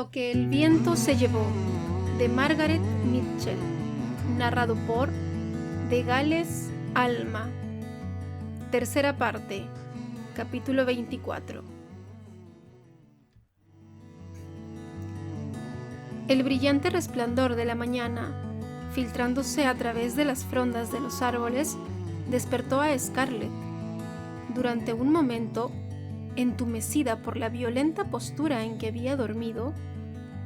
Lo que el viento se llevó, de Margaret Mitchell, narrado por De Gales Alma. Tercera parte, capítulo 24. El brillante resplandor de la mañana, filtrándose a través de las frondas de los árboles, despertó a Scarlett. Durante un momento, entumecida por la violenta postura en que había dormido,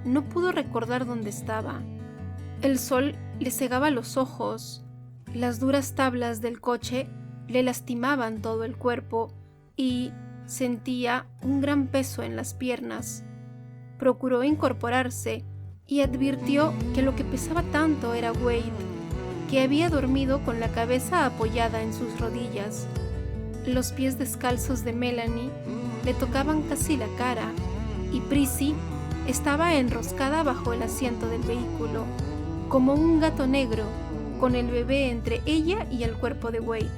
no pudo recordar dónde estaba. El sol le cegaba los ojos, las duras tablas del coche le lastimaban todo el cuerpo y sentía un gran peso en las piernas. Procuró incorporarse y advirtió que lo que pesaba tanto era Wade, que había dormido con la cabeza apoyada en sus rodillas. Los pies descalzos de Melanie le tocaban casi la cara y Prissy estaba enroscada bajo el asiento del vehículo, como un gato negro, con el bebé entre ella y el cuerpo de Wade.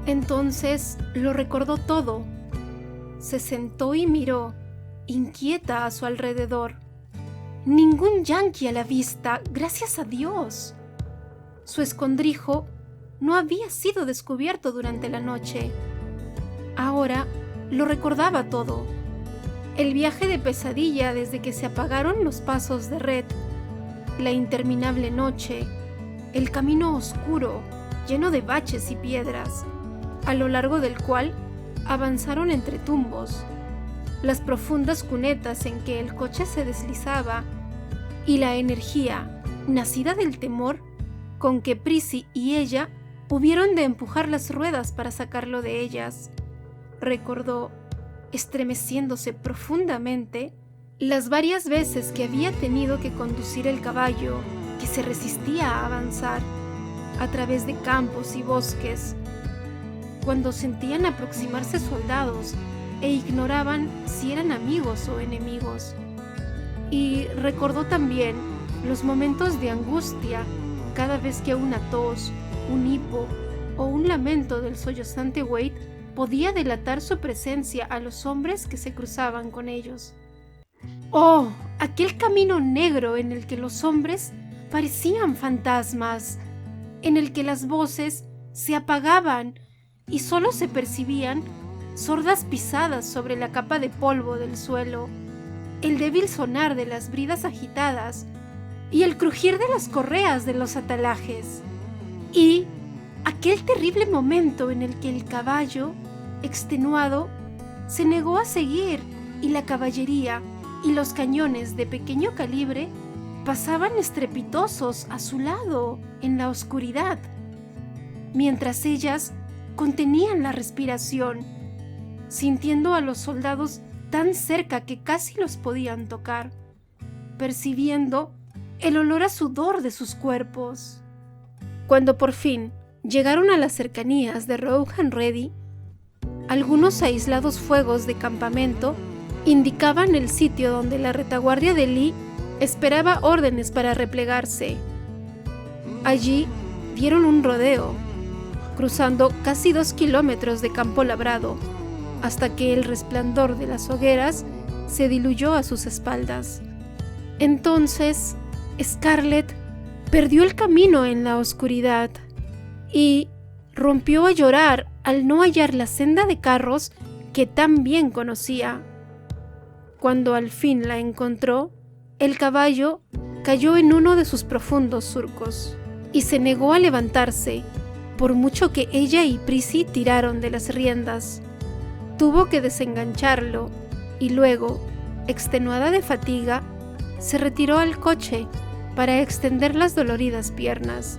Entonces lo recordó todo. Se sentó y miró, inquieta, a su alrededor. Ningún yanqui a la vista, gracias a Dios. Su escondrijo no había sido descubierto durante la noche. Ahora lo recordaba todo. El viaje de pesadilla desde que se apagaron los pasos de Red, la interminable noche, el camino oscuro, lleno de baches y piedras, a lo largo del cual avanzaron entre tumbos, las profundas cunetas en que el coche se deslizaba y la energía, nacida del temor, con que Prissy y ella hubieron de empujar las ruedas para sacarlo de ellas. Recordó, estremeciéndose profundamente, las varias veces que había tenido que conducir el caballo, que se resistía a avanzar a través de campos y bosques, cuando sentían aproximarse soldados e ignoraban si eran amigos o enemigos. Y recordó también los momentos de angustia cada vez que una tos, un hipo o un lamento del sollozante Wade podía delatar su presencia a los hombres que se cruzaban con ellos. ¡Oh! Aquel camino negro en el que los hombres parecían fantasmas, en el que las voces se apagaban y solo se percibían sordas pisadas sobre la capa de polvo del suelo, el débil sonar de las bridas agitadas y el crujir de las correas de los atalajes. Y aquel terrible momento en el que el caballo, extenuado, se negó a seguir y la caballería y los cañones de pequeño calibre pasaban estrepitosos a su lado en la oscuridad, mientras ellas contenían la respiración, sintiendo a los soldados tan cerca que casi los podían tocar, percibiendo el olor a sudor de sus cuerpos. Cuando por fin llegaron a las cercanías de Rough and Ready, algunos aislados fuegos de campamento indicaban el sitio donde la retaguardia de Lee esperaba órdenes para replegarse. Allí dieron un rodeo, cruzando casi 2 kilómetros de campo labrado, hasta que el resplandor de las hogueras se diluyó a sus espaldas. Entonces, Scarlett perdió el camino en la oscuridad y rompió a llorar al no hallar la senda de carros que tan bien conocía. Cuando al fin la encontró, el caballo cayó en uno de sus profundos surcos y se negó a levantarse, por mucho que ella y Prissy tiraron de las riendas. Tuvo que desengancharlo y luego, extenuada de fatiga, se retiró al coche para extender las doloridas piernas.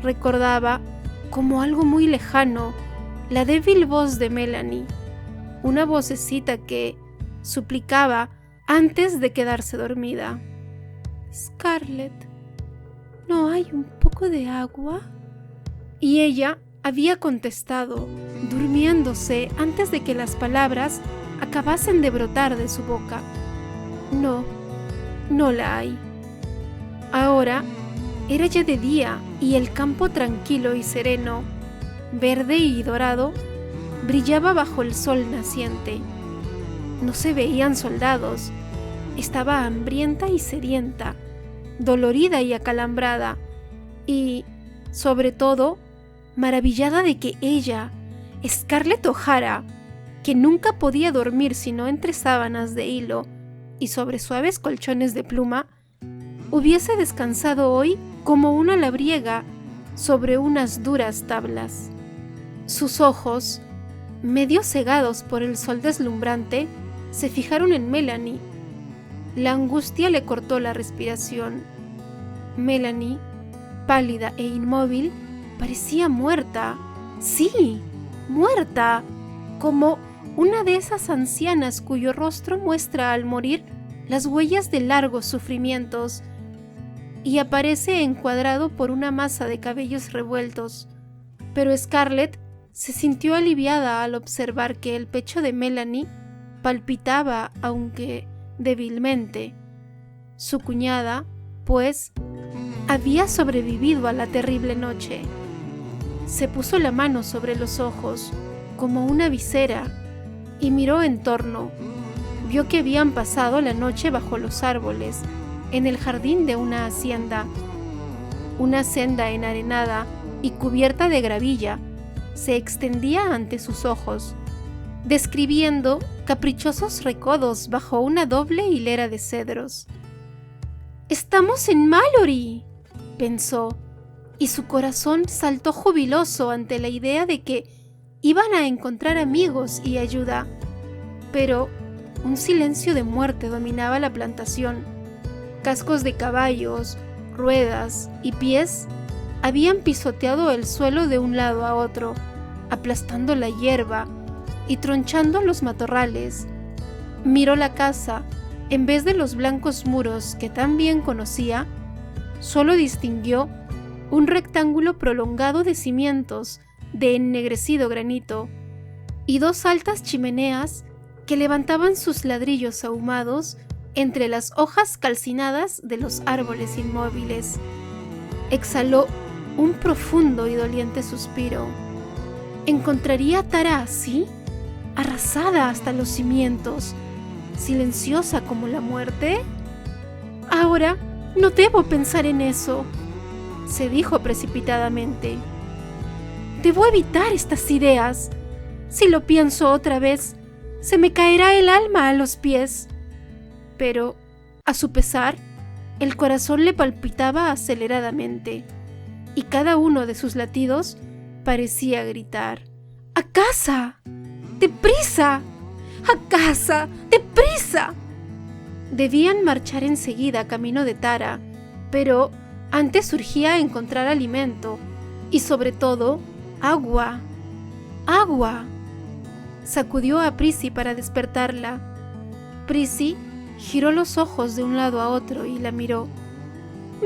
Recordaba, como algo muy lejano, la débil voz de Melanie, una vocecita que suplicaba antes de quedarse dormida. «Scarlett, ¿no hay un poco de agua?» Y ella había contestado, durmiéndose antes de que las palabras acabasen de brotar de su boca. «No, no la hay». Ahora era ya de día y el campo tranquilo y sereno, verde y dorado, brillaba bajo el sol naciente. No se veían soldados, estaba hambrienta y sedienta, dolorida y acalambrada, y, sobre todo, maravillada de que ella, Scarlett O'Hara, que nunca podía dormir sino entre sábanas de hilo y sobre suaves colchones de pluma, hubiese descansado hoy como una labriega sobre unas duras tablas. Sus ojos, medio cegados por el sol deslumbrante, se fijaron en Melanie. La angustia le cortó la respiración. Melanie, pálida e inmóvil, parecía muerta. Sí, muerta, como una de esas ancianas cuyo rostro muestra al morir las huellas de largos sufrimientos y aparece encuadrado por una masa de cabellos revueltos. Pero Scarlett se sintió aliviada al observar que el pecho de Melanie palpitaba, aunque débilmente. Su cuñada, pues, había sobrevivido a la terrible noche. Se puso la mano sobre los ojos, como una visera, y miró en torno. Vio que habían pasado la noche bajo los árboles, en el jardín de una hacienda. Una senda enarenada y cubierta de gravilla se extendía ante sus ojos, describiendo caprichosos recodos bajo una doble hilera de cedros. «¡Estamos en Malory!», pensó, y su corazón saltó jubiloso ante la idea de que iban a encontrar amigos y ayuda. Pero un silencio de muerte dominaba la plantación. Cascos de caballos, ruedas y pies habían pisoteado el suelo de un lado a otro, aplastando la hierba y tronchando los matorrales. Miró la casa. En vez de los blancos muros que tan bien conocía, solo distinguió un rectángulo prolongado de cimientos de ennegrecido granito y dos altas chimeneas que levantaban sus ladrillos ahumados entre las hojas calcinadas de los árboles inmóviles. Exhaló un profundo y doliente suspiro. ¿Encontraría a Tara así, arrasada hasta los cimientos, silenciosa como la muerte? Ahora no debo pensar en eso, se dijo precipitadamente. Debo evitar estas ideas. Si lo pienso otra vez, se me caerá el alma a los pies. Pero, a su pesar, el corazón le palpitaba aceleradamente, y cada uno de sus latidos parecía gritar: ¡A casa! ¡Deprisa! ¡A casa! ¡Deprisa! Debían marchar enseguida camino de Tara, pero antes surgía encontrar alimento y, sobre todo, agua. ¡Agua! Sacudió a Prissy para despertarla. Prissy giró los ojos de un lado a otro y la miró.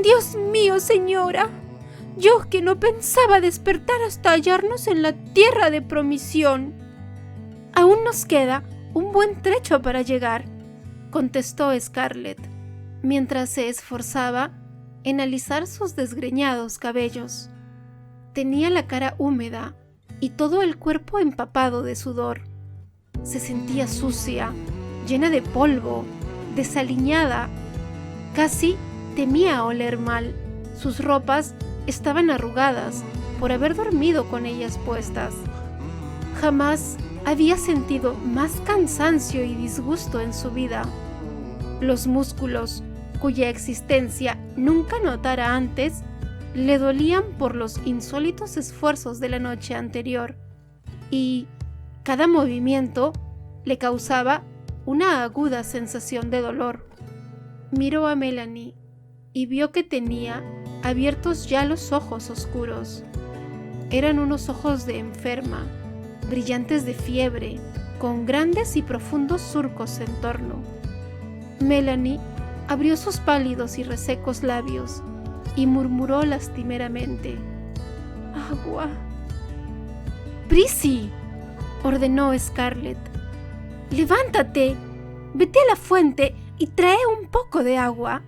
«Dios mío, señora, yo que no pensaba despertar hasta hallarnos en la tierra de promisión». «Aún nos queda un buen trecho para llegar», contestó Scarlett, mientras se esforzaba en alisar sus desgreñados cabellos. Tenía la cara húmeda y todo el cuerpo empapado de sudor. Se sentía sucia, llena de polvo, desaliñada. Casi temía oler mal. Sus ropas estaban arrugadas por haber dormido con ellas puestas. Jamás había sentido más cansancio y disgusto en su vida. Los músculos, cuya existencia nunca notara antes, le dolían por los insólitos esfuerzos de la noche anterior, y cada movimiento le causaba una aguda sensación de dolor. Miró a Melanie y vio que tenía abiertos ya los ojos oscuros. Eran unos ojos de enferma, brillantes de fiebre, con grandes y profundos surcos en torno. Melanie abrió sus pálidos y resecos labios y murmuró lastimeramente: «Agua». «Prissy», ordenó Scarlett, «levántate, vete a la fuente y trae un poco de agua».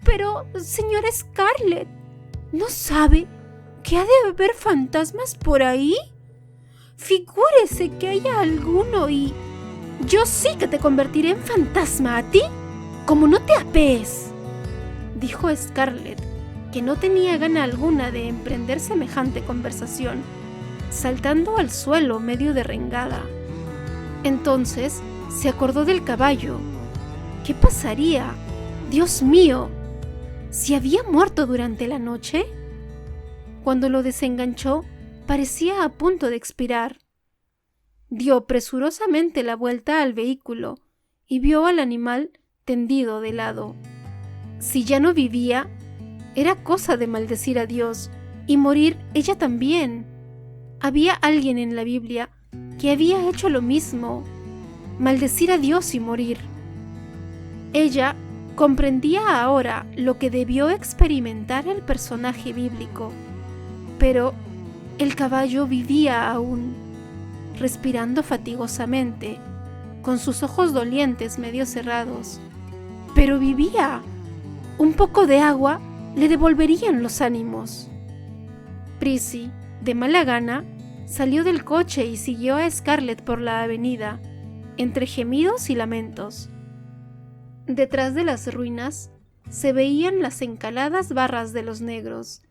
«Pero, señora Scarlett, ¿no sabe que ha de haber fantasmas por ahí? Figúrese que haya alguno y yo sí que te convertiré en fantasma a ti Como no te apees, dijo Scarlett, que no tenía gana alguna de emprender semejante conversación, saltando al suelo medio derrengada. Entonces se acordó del caballo. ¿Qué pasaría? ¡Dios mío! ¿Si había muerto durante la noche? Cuando lo desenganchó, parecía a punto de expirar. Dio presurosamente la vuelta al vehículo y vio al animal tendido de lado. Si ya no vivía, era cosa de maldecir a Dios y morir ella también. Había alguien en la Biblia que había hecho lo mismo, maldecir a Dios y morir. Ella comprendía ahora lo que debió experimentar el personaje bíblico, pero el caballo vivía aún, respirando fatigosamente, con sus ojos dolientes medio cerrados. Pero vivía. Un poco de agua le devolverían los ánimos. Prissy, de mala gana, salió del coche y siguió a Scarlett por la avenida, entre gemidos y lamentos. Detrás de las ruinas se veían las encaladas barras de los negros,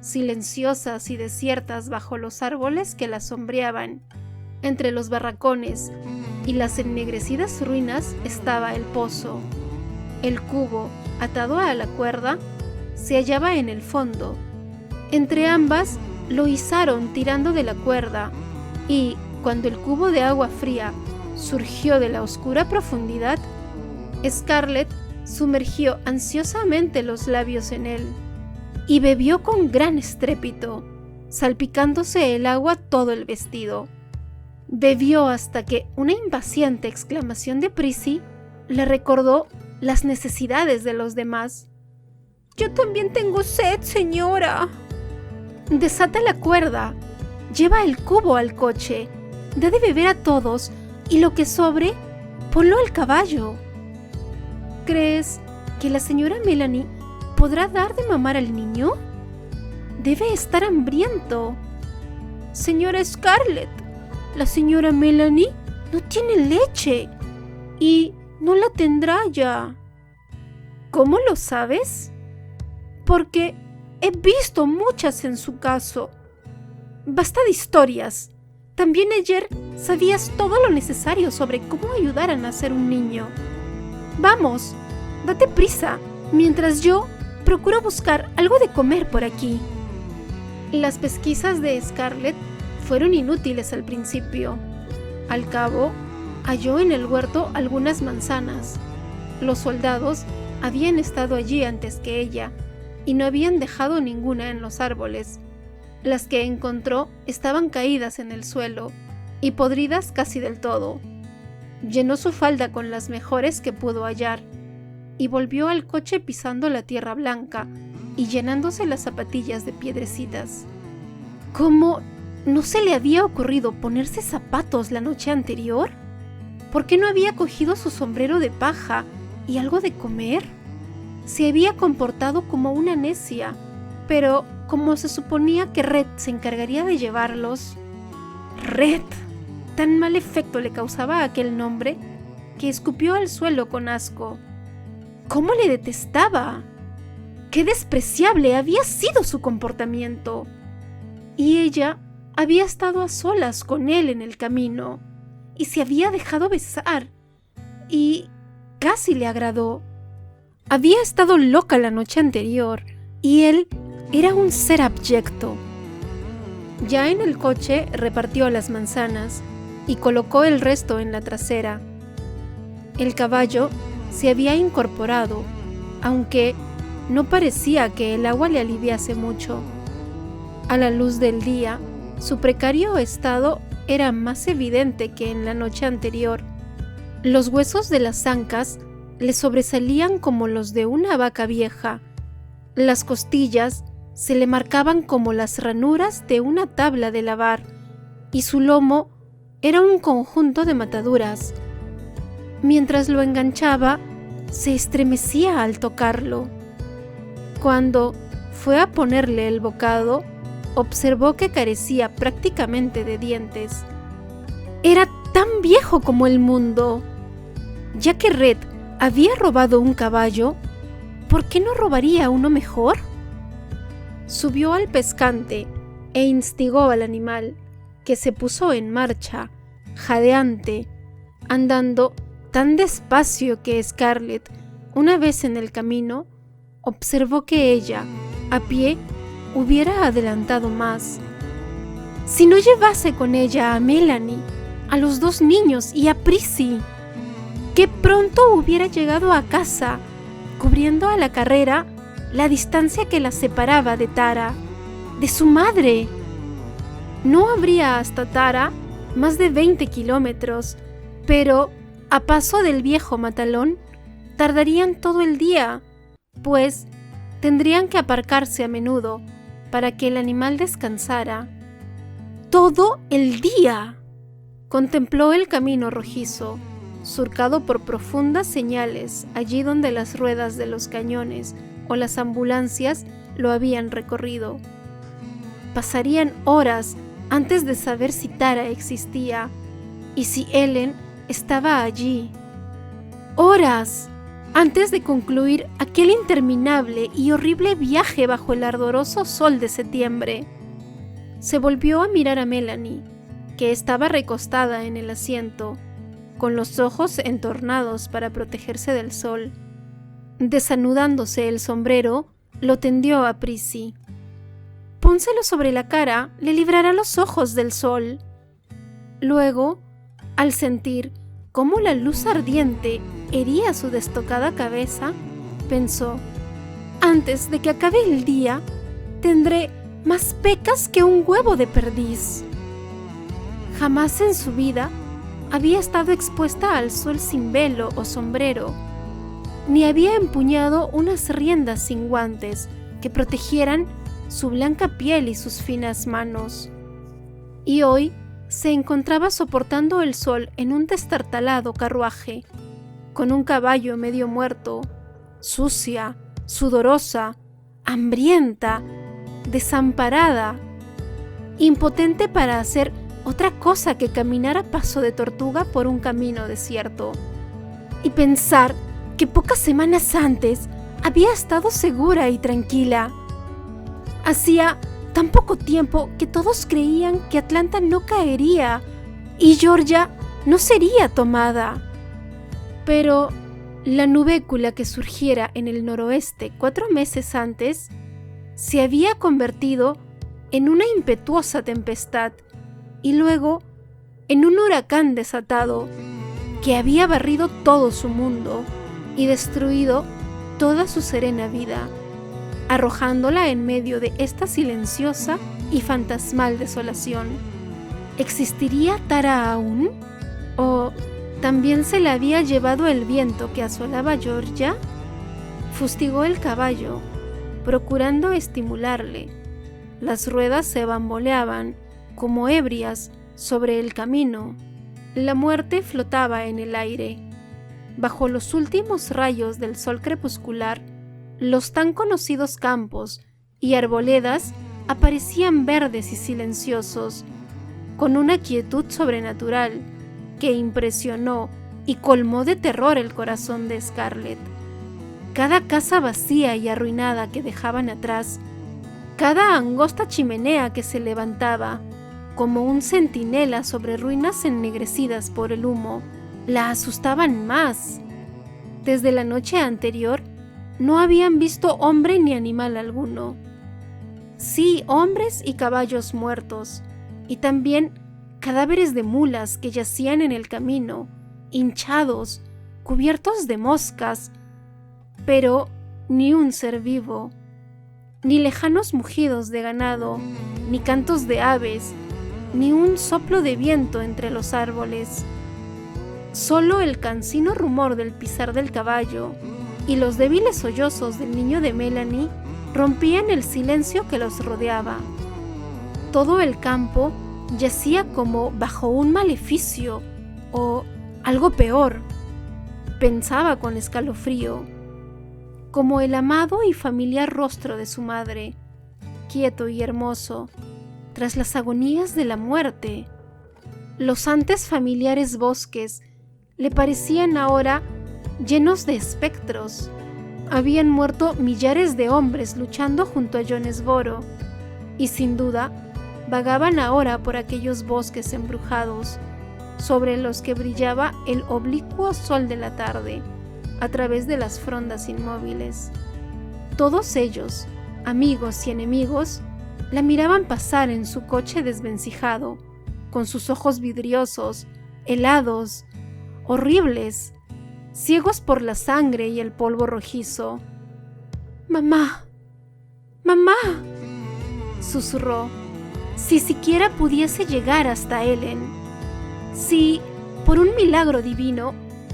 silenciosas y desiertas bajo los árboles que las sombreaban. Entre los barracones y las ennegrecidas ruinas estaba el pozo. El cubo, atado a la cuerda, se hallaba en el fondo. Entre ambas lo izaron tirando de la cuerda, y cuando el cubo de agua fría surgió de la oscura profundidad, Scarlett sumergió ansiosamente los labios en él y bebió con gran estrépito, salpicándose el agua todo el vestido. Bebió hasta que una impaciente exclamación de Prissy le recordó las necesidades de los demás. «Yo también tengo sed, señora». «Desata la cuerda, lleva el cubo al coche, da de beber a todos y lo que sobre, ponlo al caballo». «¿Crees que la señora Melanie podrá dar de mamar al niño? Debe estar hambriento». «Señora Scarlett, la señora Melanie no tiene leche y no la tendrá ya». «¿Cómo lo sabes?» «Porque he visto muchas en su caso». «Basta de historias. También ayer sabías todo lo necesario sobre cómo ayudar a nacer un niño. Vamos, date prisa, mientras yo procuro buscar algo de comer por aquí». Las pesquisas de Scarlett fueron inútiles al principio. Al cabo, halló en el huerto algunas manzanas. Los soldados habían estado allí antes que ella y no habían dejado ninguna en los árboles. Las que encontró estaban caídas en el suelo y podridas casi del todo. Llenó su falda con las mejores que pudo hallar y volvió al coche pisando la tierra blanca y llenándose las zapatillas de piedrecitas. ¿Cómo no se le había ocurrido ponerse zapatos la noche anterior? ¿Por qué no había cogido su sombrero de paja y algo de comer? Se había comportado como una necia, pero como se suponía que Red se encargaría de llevarlos... Red. Tan mal efecto le causaba aquel nombre que escupió al suelo con asco. ¿Cómo le detestaba? ¡Qué despreciable había sido su comportamiento! Y ella había estado a solas con él en el camino y se había dejado besar y casi le agradó. Había estado loca la noche anterior y él era un ser abyecto. Ya en el coche repartió las manzanas y colocó el resto en la trasera. El caballo se había incorporado, aunque no parecía que el agua le aliviase mucho. A la luz del día, su precario estado era más evidente que en la noche anterior. Los huesos de las ancas le sobresalían como los de una vaca vieja. Las costillas se le marcaban como las ranuras de una tabla de lavar, y su lomo era un conjunto de mataduras. Mientras lo enganchaba, se estremecía al tocarlo. Cuando fue a ponerle el bocado, observó que carecía prácticamente de dientes. Era tan viejo como el mundo. Ya que Red ¿Había robado un caballo? ¿Por qué no robaría uno mejor? Subió al pescante e instigó al animal, que se puso en marcha, jadeante, andando tan despacio que Scarlett, una vez en el camino, observó que ella, a pie, hubiera adelantado más. Si no llevase con ella a Melanie, a los 2 niños y a Prissy, qué pronto hubiera llegado a casa, cubriendo a la carrera la distancia que la separaba de Tara, de su madre. No habría hasta Tara más de 20 kilómetros, pero a paso del viejo matalón tardarían todo el día, pues tendrían que aparcarse a menudo para que el animal descansara. ¡Todo el día! Contempló el camino rojizo, surcado por profundas señales allí donde las ruedas de los cañones o las ambulancias lo habían recorrido. Pasarían horas antes de saber si Tara existía y si Ellen estaba allí. Horas antes de concluir aquel interminable y horrible viaje bajo el ardoroso sol de septiembre. Se volvió a mirar a Melanie, que estaba recostada en el asiento, con los ojos entornados para protegerse del sol. Desanudándose el sombrero, lo tendió a Prissy. «Pónselo sobre la cara, le librará los ojos del sol». Luego, al sentir cómo la luz ardiente hería su destocada cabeza, pensó: «Antes de que acabe el día, tendré más pecas que un huevo de perdiz». Jamás en su vida había estado expuesta al sol sin velo o sombrero, ni había empuñado unas riendas sin guantes que protegieran su blanca piel y sus finas manos. Y hoy se encontraba soportando el sol en un destartalado carruaje, con un caballo medio muerto, sucia, sudorosa, hambrienta, desamparada, impotente para hacer otra cosa que caminar a paso de tortuga por un camino desierto. Y pensar que pocas semanas antes había estado segura y tranquila. Hacía tan poco tiempo que todos creían que Atlanta no caería y Georgia no sería tomada. Pero la nubécula que surgiera en el noroeste 4 meses antes se había convertido en una impetuosa tempestad y luego en un huracán desatado que había barrido todo su mundo y destruido toda su serena vida, arrojándola en medio de esta silenciosa y fantasmal desolación. ¿Existiría Tara aún? ¿O también se la había llevado el viento que asolaba Georgia? Fustigó el caballo, procurando estimularle. Las ruedas se bamboleaban como ebrias sobre el camino. La muerte flotaba en el aire. Bajo los últimos rayos del sol crepuscular, los tan conocidos campos y arboledas aparecían verdes y silenciosos, con una quietud sobrenatural que impresionó y colmó de terror el corazón de Scarlett. Cada casa vacía y arruinada que dejaban atrás, cada angosta chimenea que se levantaba, como un centinela sobre ruinas ennegrecidas por el humo, la asustaban más. Desde la noche anterior no habían visto hombre ni animal alguno. Sí, hombres y caballos muertos, y también cadáveres de mulas que yacían en el camino, hinchados, cubiertos de moscas, pero ni un ser vivo, ni lejanos mugidos de ganado, ni cantos de aves, ni un soplo de viento entre los árboles. Solo el cansino rumor del pisar del caballo y los débiles sollozos del niño de Melanie rompían el silencio que los rodeaba. Todo el campo yacía como bajo un maleficio o algo peor, pensaba con escalofrío, como el amado y familiar rostro de su madre, quieto y hermoso, tras las agonías de la muerte. Los antes familiares bosques le parecían ahora llenos de espectros. Habían muerto millares de hombres luchando junto a Jonesboro, y sin duda vagaban ahora por aquellos bosques embrujados, sobre los que brillaba el oblicuo sol de la tarde, a través de las frondas inmóviles. Todos ellos, amigos y enemigos, la miraban pasar en su coche desvencijado, con sus ojos vidriosos, helados, horribles, ciegos por la sangre y el polvo rojizo. «¡Mamá! ¡Mamá!», susurró. Si siquiera pudiese llegar hasta Ellen. Si, por un milagro divino,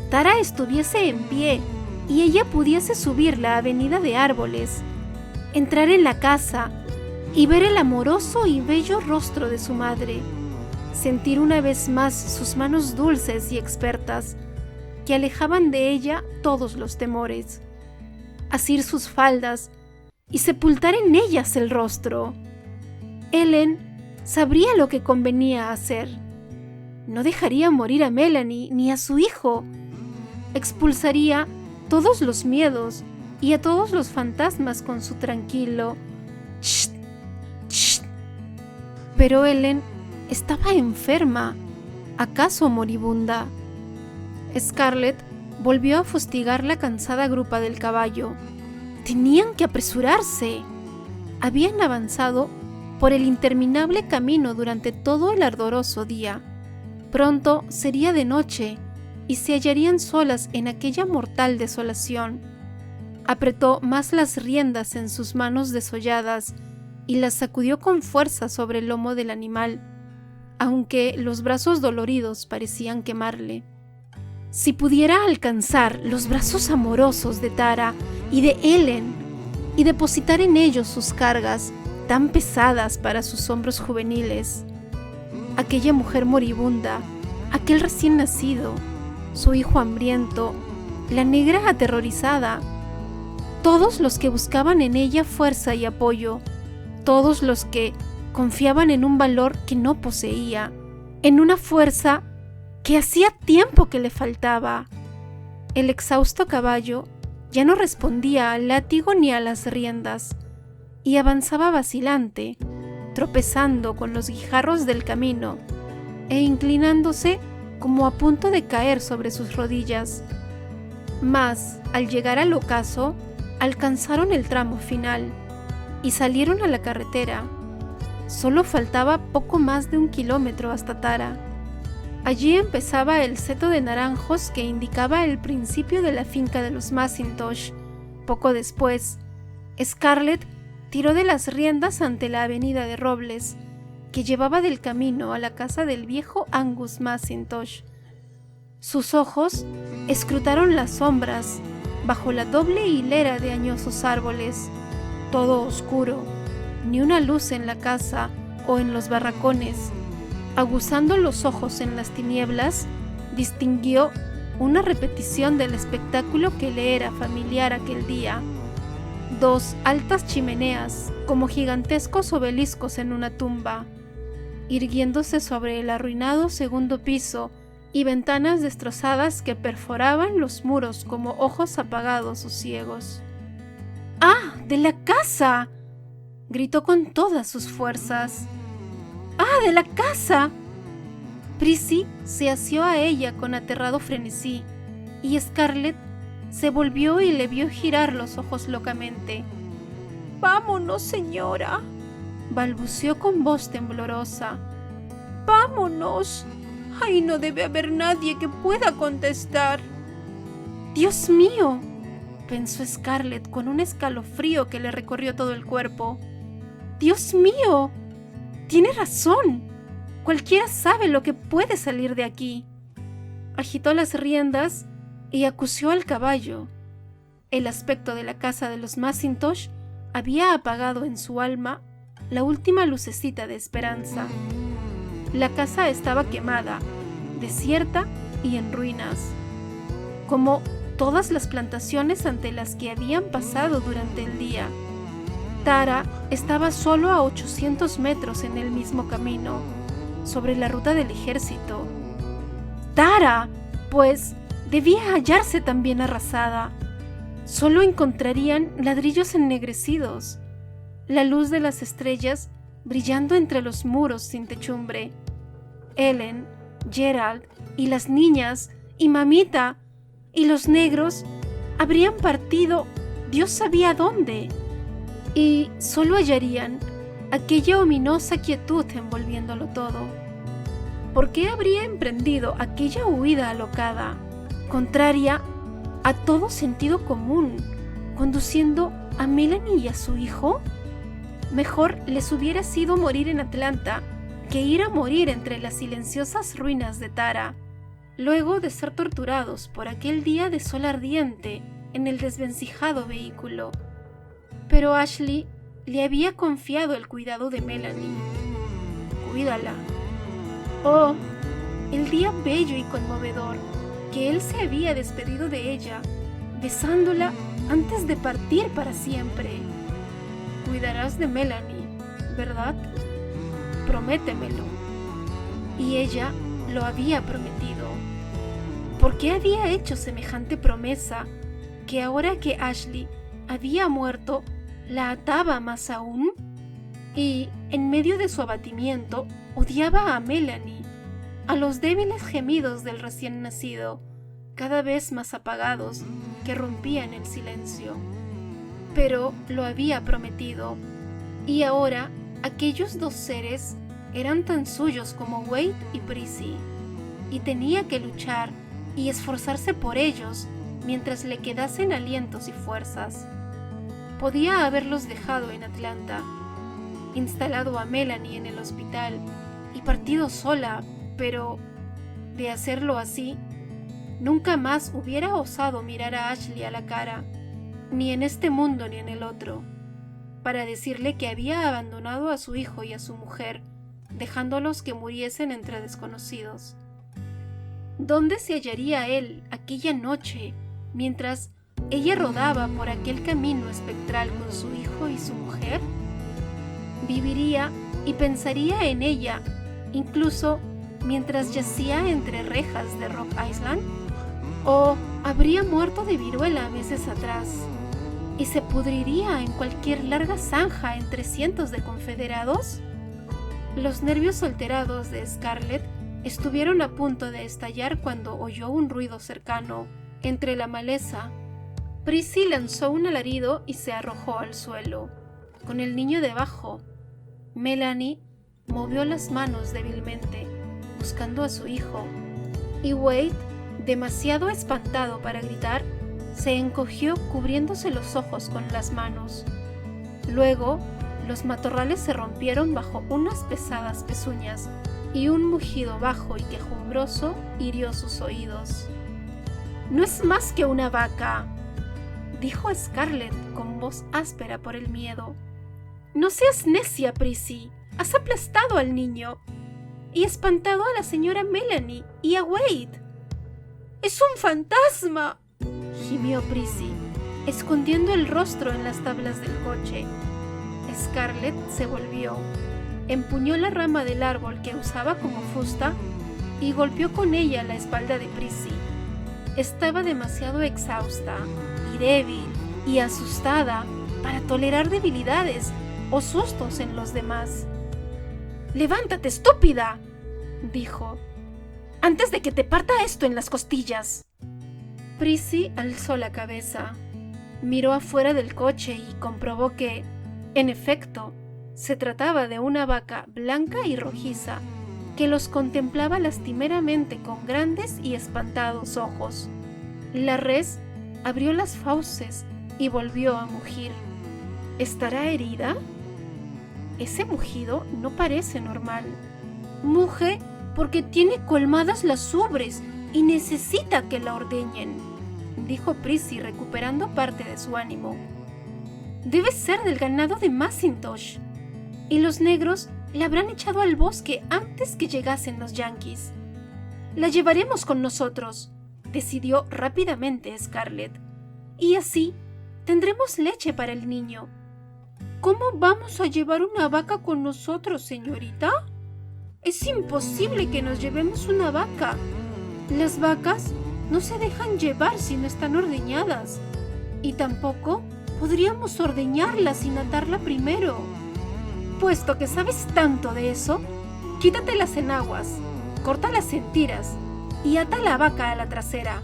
Tara estuviese en pie y ella pudiese subir la avenida de árboles, entrar en la casa y ver el amoroso y bello rostro de su madre, sentir una vez más sus manos dulces y expertas que alejaban de ella todos los temores, asir sus faldas y sepultar en ellas el rostro. Ellen sabría lo que convenía hacer. No dejaría morir a Melanie ni a su hijo. Expulsaría todos los miedos y a todos los fantasmas con su tranquilo «Shh, shh». Pero Ellen estaba enferma, acaso moribunda. Scarlett volvió a fustigar la cansada grupa del caballo. Tenían que apresurarse. Habían avanzado por el interminable camino durante todo el ardoroso día. Pronto sería de noche y se hallarían solas en aquella mortal desolación. Apretó más las riendas en sus manos desolladas y las sacudió con fuerza sobre el lomo del animal, aunque los brazos doloridos parecían quemarle. Si pudiera alcanzar los brazos amorosos de Tara y de Ellen y depositar en ellos sus cargas tan pesadas para sus hombros juveniles, aquella mujer moribunda, aquel recién nacido, su hijo hambriento, la negra aterrorizada, todos los que buscaban en ella fuerza y apoyo, todos los que confiaban en un valor que no poseía, en una fuerza que hacía tiempo que le faltaba. El exhausto caballo ya no respondía al látigo ni a las riendas, y avanzaba vacilante, tropezando con los guijarros del camino e inclinándose como a punto de caer sobre sus rodillas. Mas, al llegar al ocaso, alcanzaron el tramo final y salieron a la carretera. Solo faltaba poco más de 1 kilómetro hasta Tara. Allí empezaba el seto de naranjos que indicaba el principio de la finca de los Mackintosh. Poco después, Scarlett tiró de las riendas ante la avenida de robles, que llevaba del camino a la casa del viejo Angus Mackintosh. Sus ojos escrutaron las sombras bajo la doble hilera de añosos árboles. Todo oscuro, ni una luz en la casa o en los barracones. Aguzando los ojos en las tinieblas, distinguió una repetición del espectáculo que le era familiar aquel día. 2 altas chimeneas, como gigantescos obeliscos en una tumba, irguiéndose sobre el arruinado segundo piso, y ventanas destrozadas que perforaban los muros como ojos apagados o ciegos. «¡Ah, de la casa!», gritó con todas sus fuerzas. «¡Ah, de la casa!». Prissy se asió a ella con aterrado frenesí, y Scarlett se volvió y le vio girar los ojos locamente. «¡Vámonos, señora!», balbuceó con voz temblorosa. «¡Vámonos! ¡Ay, no debe haber nadie que pueda contestar!». «¡Dios mío!», pensó Scarlett con un escalofrío que le recorrió todo el cuerpo. «¡Dios mío! Tiene razón. Cualquiera sabe lo que puede salir de aquí». Agitó las riendas y acució al caballo. El aspecto de la casa de los Mackintosh había apagado en su alma la última lucecita de esperanza. La casa estaba quemada, desierta y en ruinas, como todas las plantaciones ante las que habían pasado durante el día. Tara estaba solo a 800 metros en el mismo camino, sobre la ruta del ejército. Tara, pues, debía hallarse también arrasada. Solo encontrarían ladrillos ennegrecidos, la luz de las estrellas brillando entre los muros sin techumbre. Ellen, Gerald y las niñas y mamita y los negros habrían partido Dios sabía dónde, y solo hallarían aquella ominosa quietud envolviéndolo todo. ¿Por qué habría emprendido aquella huida alocada, contraria a todo sentido común, conduciendo a Melanie y a su hijo? Mejor les hubiera sido morir en Atlanta que ir a morir entre las silenciosas ruinas de Tara, luego de ser torturados por aquel día de sol ardiente en el desvencijado vehículo. Pero Ashley le había confiado el cuidado de Melanie. Cuídala. Oh, el día bello y conmovedor que él se había despedido de ella, besándola antes de partir para siempre. Cuidarás de Melanie, ¿verdad? Prométemelo. Y ella lo había prometido. ¿Por qué había hecho semejante promesa que ahora que Ashley había muerto la ataba más aún? Y en medio de su abatimiento odiaba a Melanie, a los débiles gemidos del recién nacido, cada vez más apagados, que rompían el silencio. Pero lo había prometido, y ahora aquellos dos seres eran tan suyos como Wade y Prissy, y tenía que luchar y esforzarse por ellos mientras le quedasen alientos y fuerzas. Podía haberlos dejado en Atlanta, instalado a Melanie en el hospital y partido sola, pero de hacerlo así, nunca más hubiera osado mirar a Ashley a la cara, ni en este mundo ni en el otro, para decirle que había abandonado a su hijo y a su mujer, dejándolos que muriesen entre desconocidos. ¿Dónde se hallaría él aquella noche mientras ella rodaba por aquel camino espectral con su hijo y su mujer? ¿Viviría y pensaría en ella incluso mientras yacía entre rejas de Rock Island? ¿O habría muerto de viruela meses atrás y se pudriría en cualquier larga zanja entre cientos de confederados? Los nervios alterados de Scarlett estuvieron a punto de estallar cuando oyó un ruido cercano entre la maleza. Prissy lanzó un alarido y se arrojó al suelo, con el niño debajo. Melanie movió las manos débilmente, buscando a su hijo, y Wade, demasiado espantado para gritar, se encogió cubriéndose los ojos con las manos. Luego, los matorrales se rompieron bajo unas pesadas pezuñas y un mugido bajo y quejumbroso hirió sus oídos. «No es más que una vaca», dijo Scarlett con voz áspera por el miedo. «No seas necia, Prissy. Has aplastado al niño y espantado a la señora Melanie y a Wade». «¡Es un fantasma!», gimió Prissy, escondiendo el rostro en las tablas del coche. Scarlett se volvió, empuñó la rama del árbol que usaba como fusta y golpeó con ella la espalda de Prissy. Estaba demasiado exhausta y débil y asustada para tolerar debilidades o sustos en los demás. «¡Levántate, estúpida!», dijo, «antes de que te parta esto en las costillas». Prissy alzó la cabeza, miró afuera del coche y comprobó que, en efecto, se trataba de una vaca blanca y rojiza que los contemplaba lastimeramente con grandes y espantados ojos. La res abrió las fauces y volvió a mugir. ¿Estará herida? Ese mugido no parece normal. Muge porque tiene colmadas las ubres y necesita que la ordeñen, dijo Prissy recuperando parte de su ánimo. Debe ser del ganado de Mackintosh, y los negros la habrán echado al bosque antes que llegasen los yanquis. La llevaremos con nosotros, decidió rápidamente Scarlett, y así tendremos leche para el niño. ¿Cómo vamos a llevar una vaca con nosotros, señorita? Es imposible que nos llevemos una vaca. Las vacas no se dejan llevar si no están ordeñadas, y tampoco podríamos ordeñarla sin atarla primero. Puesto que sabes tanto de eso, quítate las enaguas, córtalas en tiras y ata la vaca a la trasera.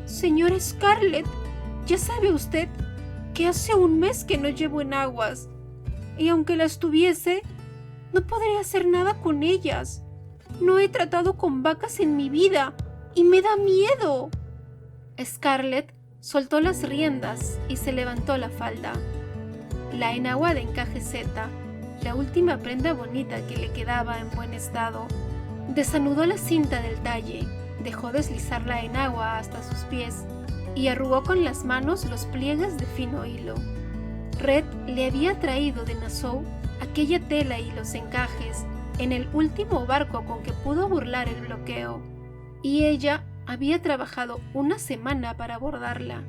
Señora Scarlett, ya sabe usted que hace un mes que no llevo enaguas, y aunque las tuviese, no podré hacer nada con ellas. No he tratado con vacas en mi vida y me da miedo. Scarlett soltó las riendas y se levantó la falda. La enagua de encaje Z, la última prenda bonita que le quedaba en buen estado, desanudó la cinta del talle, dejó deslizar la enagua hasta sus pies y arrugó con las manos los pliegues de fino hilo. Red le había traído de Nassau aquella tela y los encajes en el último barco con que pudo burlar el bloqueo, y ella había trabajado una semana para bordarla.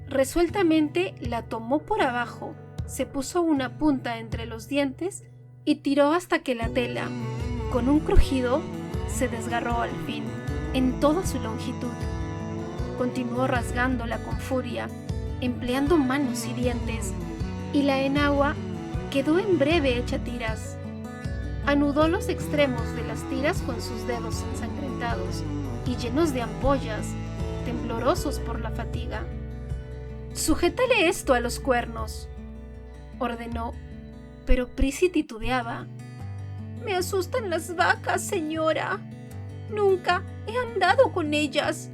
Resueltamente la tomó por abajo, se puso una punta entre los dientes y tiró hasta que la tela, con un crujido, se desgarró al fin, en toda su longitud. Continuó rasgándola con furia, empleando manos y dientes, y la enagua quedó en breve hecha tiras. Anudó los extremos de las tiras con sus dedos ensangrentados y llenos de ampollas, temblorosos por la fatiga. «Sujétale esto a los cuernos», ordenó, pero Prissy titubeaba. «Me asustan las vacas, señora. Nunca he andado con ellas.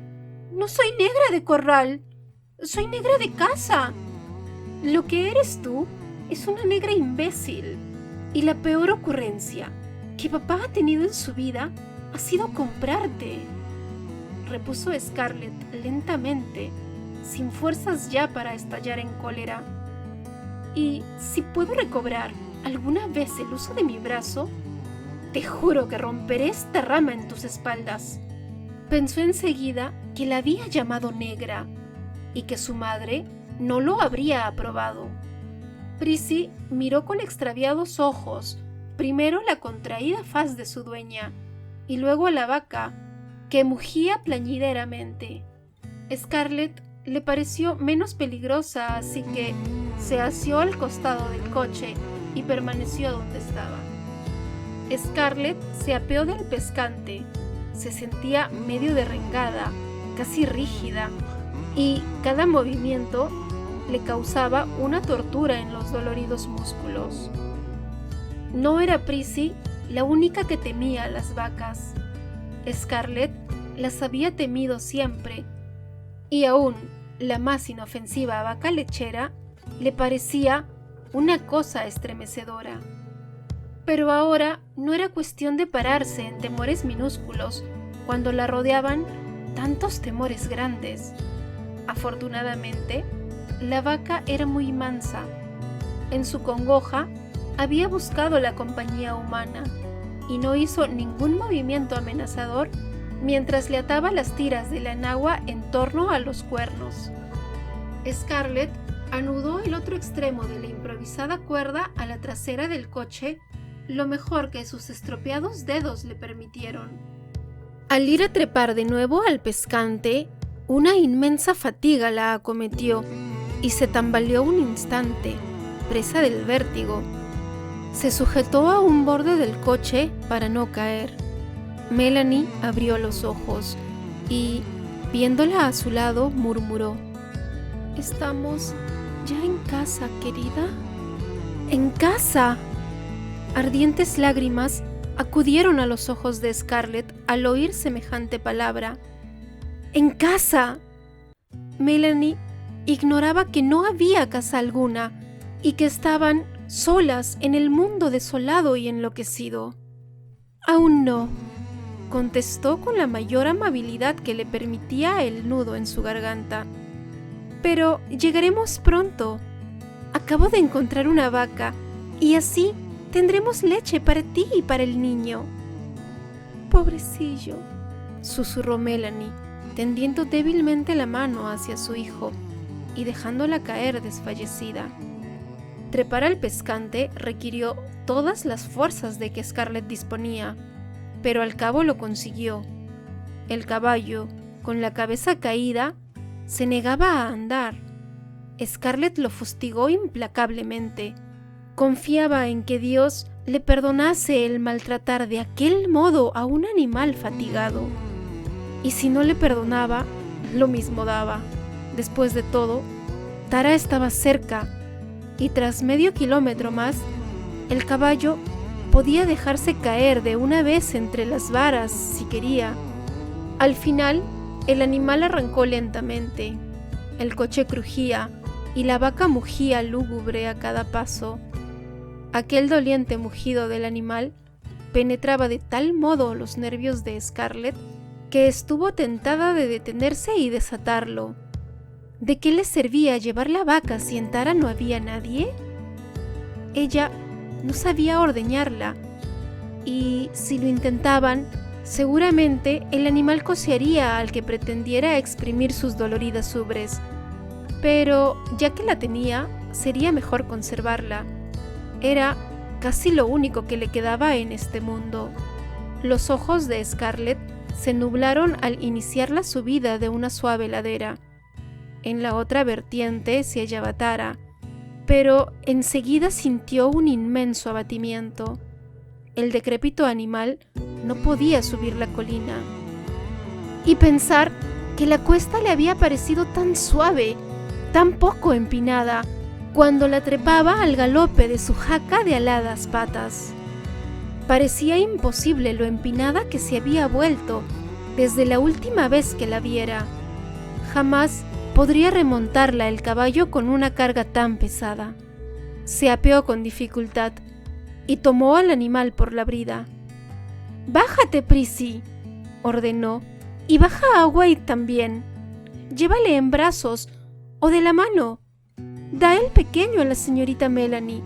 No soy negra de corral, soy negra de casa. Lo que eres tú es una negra imbécil. Y la peor ocurrencia que papá ha tenido en su vida ha sido comprarte», repuso Scarlett lentamente, sin fuerzas ya para estallar en cólera. «Y si puedo recobrar alguna vez el uso de mi brazo, te juro que romperé esta rama en tus espaldas». Pensó enseguida que la había llamado negra y que su madre no lo habría aprobado. Prissy miró con extraviados ojos primero la contraída faz de su dueña y luego a la vaca, que mugía plañideramente. Scarlett le pareció menos peligrosa, así que se asió al costado del coche y permaneció donde estaba. Scarlett se apeó del pescante, se sentía medio derrengada, casi rígida, y cada movimiento le causaba una tortura en los doloridos músculos. No era Prissy la única que temía a las vacas. Scarlett las había temido siempre, y aún la más inofensiva vaca lechera le parecía una cosa estremecedora. Pero ahora no era cuestión de pararse en temores minúsculos cuando la rodeaban tantos temores grandes. Afortunadamente, la vaca era muy mansa. En su congoja había buscado la compañía humana y no hizo ningún movimiento amenazador mientras le ataba las tiras de la enagua en torno a los cuernos. Scarlett anudó el otro extremo de la improvisada cuerda a la trasera del coche lo mejor que sus estropeados dedos le permitieron. Al ir a trepar de nuevo al pescante, una inmensa fatiga la acometió y se tambaleó un instante, presa del vértigo. Se sujetó a un borde del coche para no caer. Melanie abrió los ojos y, viéndola a su lado, murmuró: «¿Estamos ya en casa, querida?» «¿En casa?» Ardientes lágrimas acudieron a los ojos de Scarlett al oír semejante palabra. «¡En casa!» Melanie ignoraba que no había casa alguna y que estaban solas en el mundo desolado y enloquecido. «Aún no», contestó con la mayor amabilidad que le permitía el nudo en su garganta. «Pero llegaremos pronto. Acabo de encontrar una vaca y así tendremos leche para ti y para el niño». «Pobrecillo», susurró Melanie, tendiendo débilmente la mano hacia su hijo y dejándola caer desfallecida. Trepar al pescante requirió todas las fuerzas de que Scarlett disponía, pero al cabo lo consiguió. El caballo, con la cabeza caída, se negaba a andar. Scarlett lo fustigó implacablemente. Confiaba en que Dios le perdonase el maltratar de aquel modo a un animal fatigado. Y si no le perdonaba, lo mismo daba. Después de todo, Tara estaba cerca, y tras medio kilómetro más, el caballo podía dejarse caer de una vez entre las varas si quería. Al final, el animal arrancó lentamente. El coche crujía y la vaca mugía lúgubre a cada paso. Aquel doliente mugido del animal penetraba de tal modo los nervios de Scarlett que estuvo tentada de detenerse y desatarlo. ¿De qué le servía llevar la vaca si en Tara no había nadie? Ella no sabía ordeñarla, y si lo intentaban, seguramente el animal cocearía al que pretendiera exprimir sus doloridas ubres. Pero ya que la tenía, sería mejor conservarla. Era casi lo único que le quedaba en este mundo. Los ojos de Scarlett se nublaron al iniciar la subida de una suave ladera. En la otra vertiente se hallaba Tara, pero enseguida sintió un inmenso abatimiento. El decrépito animal no podía subir la colina. Y pensar que la cuesta le había parecido tan suave, tan poco empinada, cuando la trepaba al galope de su jaca de aladas patas. Parecía imposible lo empinada que se había vuelto desde la última vez que la viera. Jamás podría remontarla el caballo con una carga tan pesada. Se apeó con dificultad y tomó al animal por la brida. «Bájate, Prissy», ordenó, «y baja a Wade también. Llévale en brazos o de la mano. Da el pequeño a la señorita Melanie».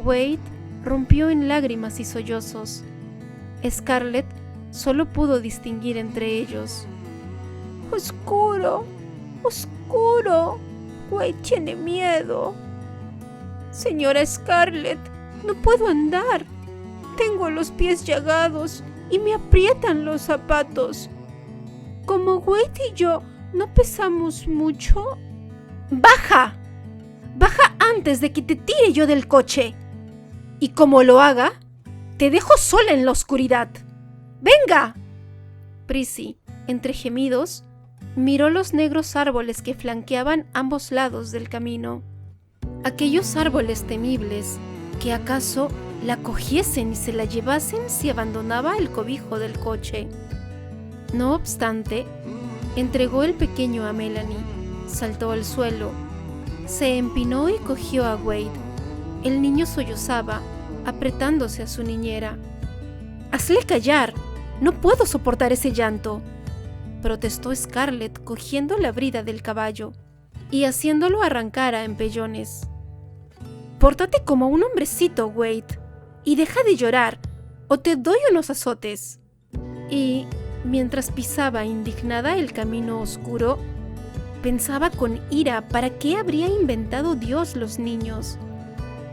Wade rompió en lágrimas y sollozos. Scarlett solo pudo distinguir entre ellos. «Oscuro, oscuro. Wade tiene miedo. Señora Scarlett, no puedo andar. Tengo los pies llagados y me aprietan los zapatos. Como Wade y yo no pesamos mucho». «¡Baja! ¡Baja antes de que te tire yo del coche! Y como lo haga, te dejo sola en la oscuridad. ¡Venga!». Prissy, entre gemidos, miró los negros árboles que flanqueaban ambos lados del camino. Aquellos árboles temibles que acaso la cogiesen y se la llevasen si abandonaba el cobijo del coche. No obstante, entregó el pequeño a Melanie, saltó al suelo, se empinó y cogió a Wade. El niño sollozaba, apretándose a su niñera. «¡Hazle callar! No puedo soportar ese llanto», protestó Scarlett cogiendo la brida del caballo y haciéndolo arrancar a empellones. «Pórtate como un hombrecito, Wade, y deja de llorar, o te doy unos azotes». Y, mientras pisaba indignada el camino oscuro, pensaba con ira para qué habría inventado Dios los niños.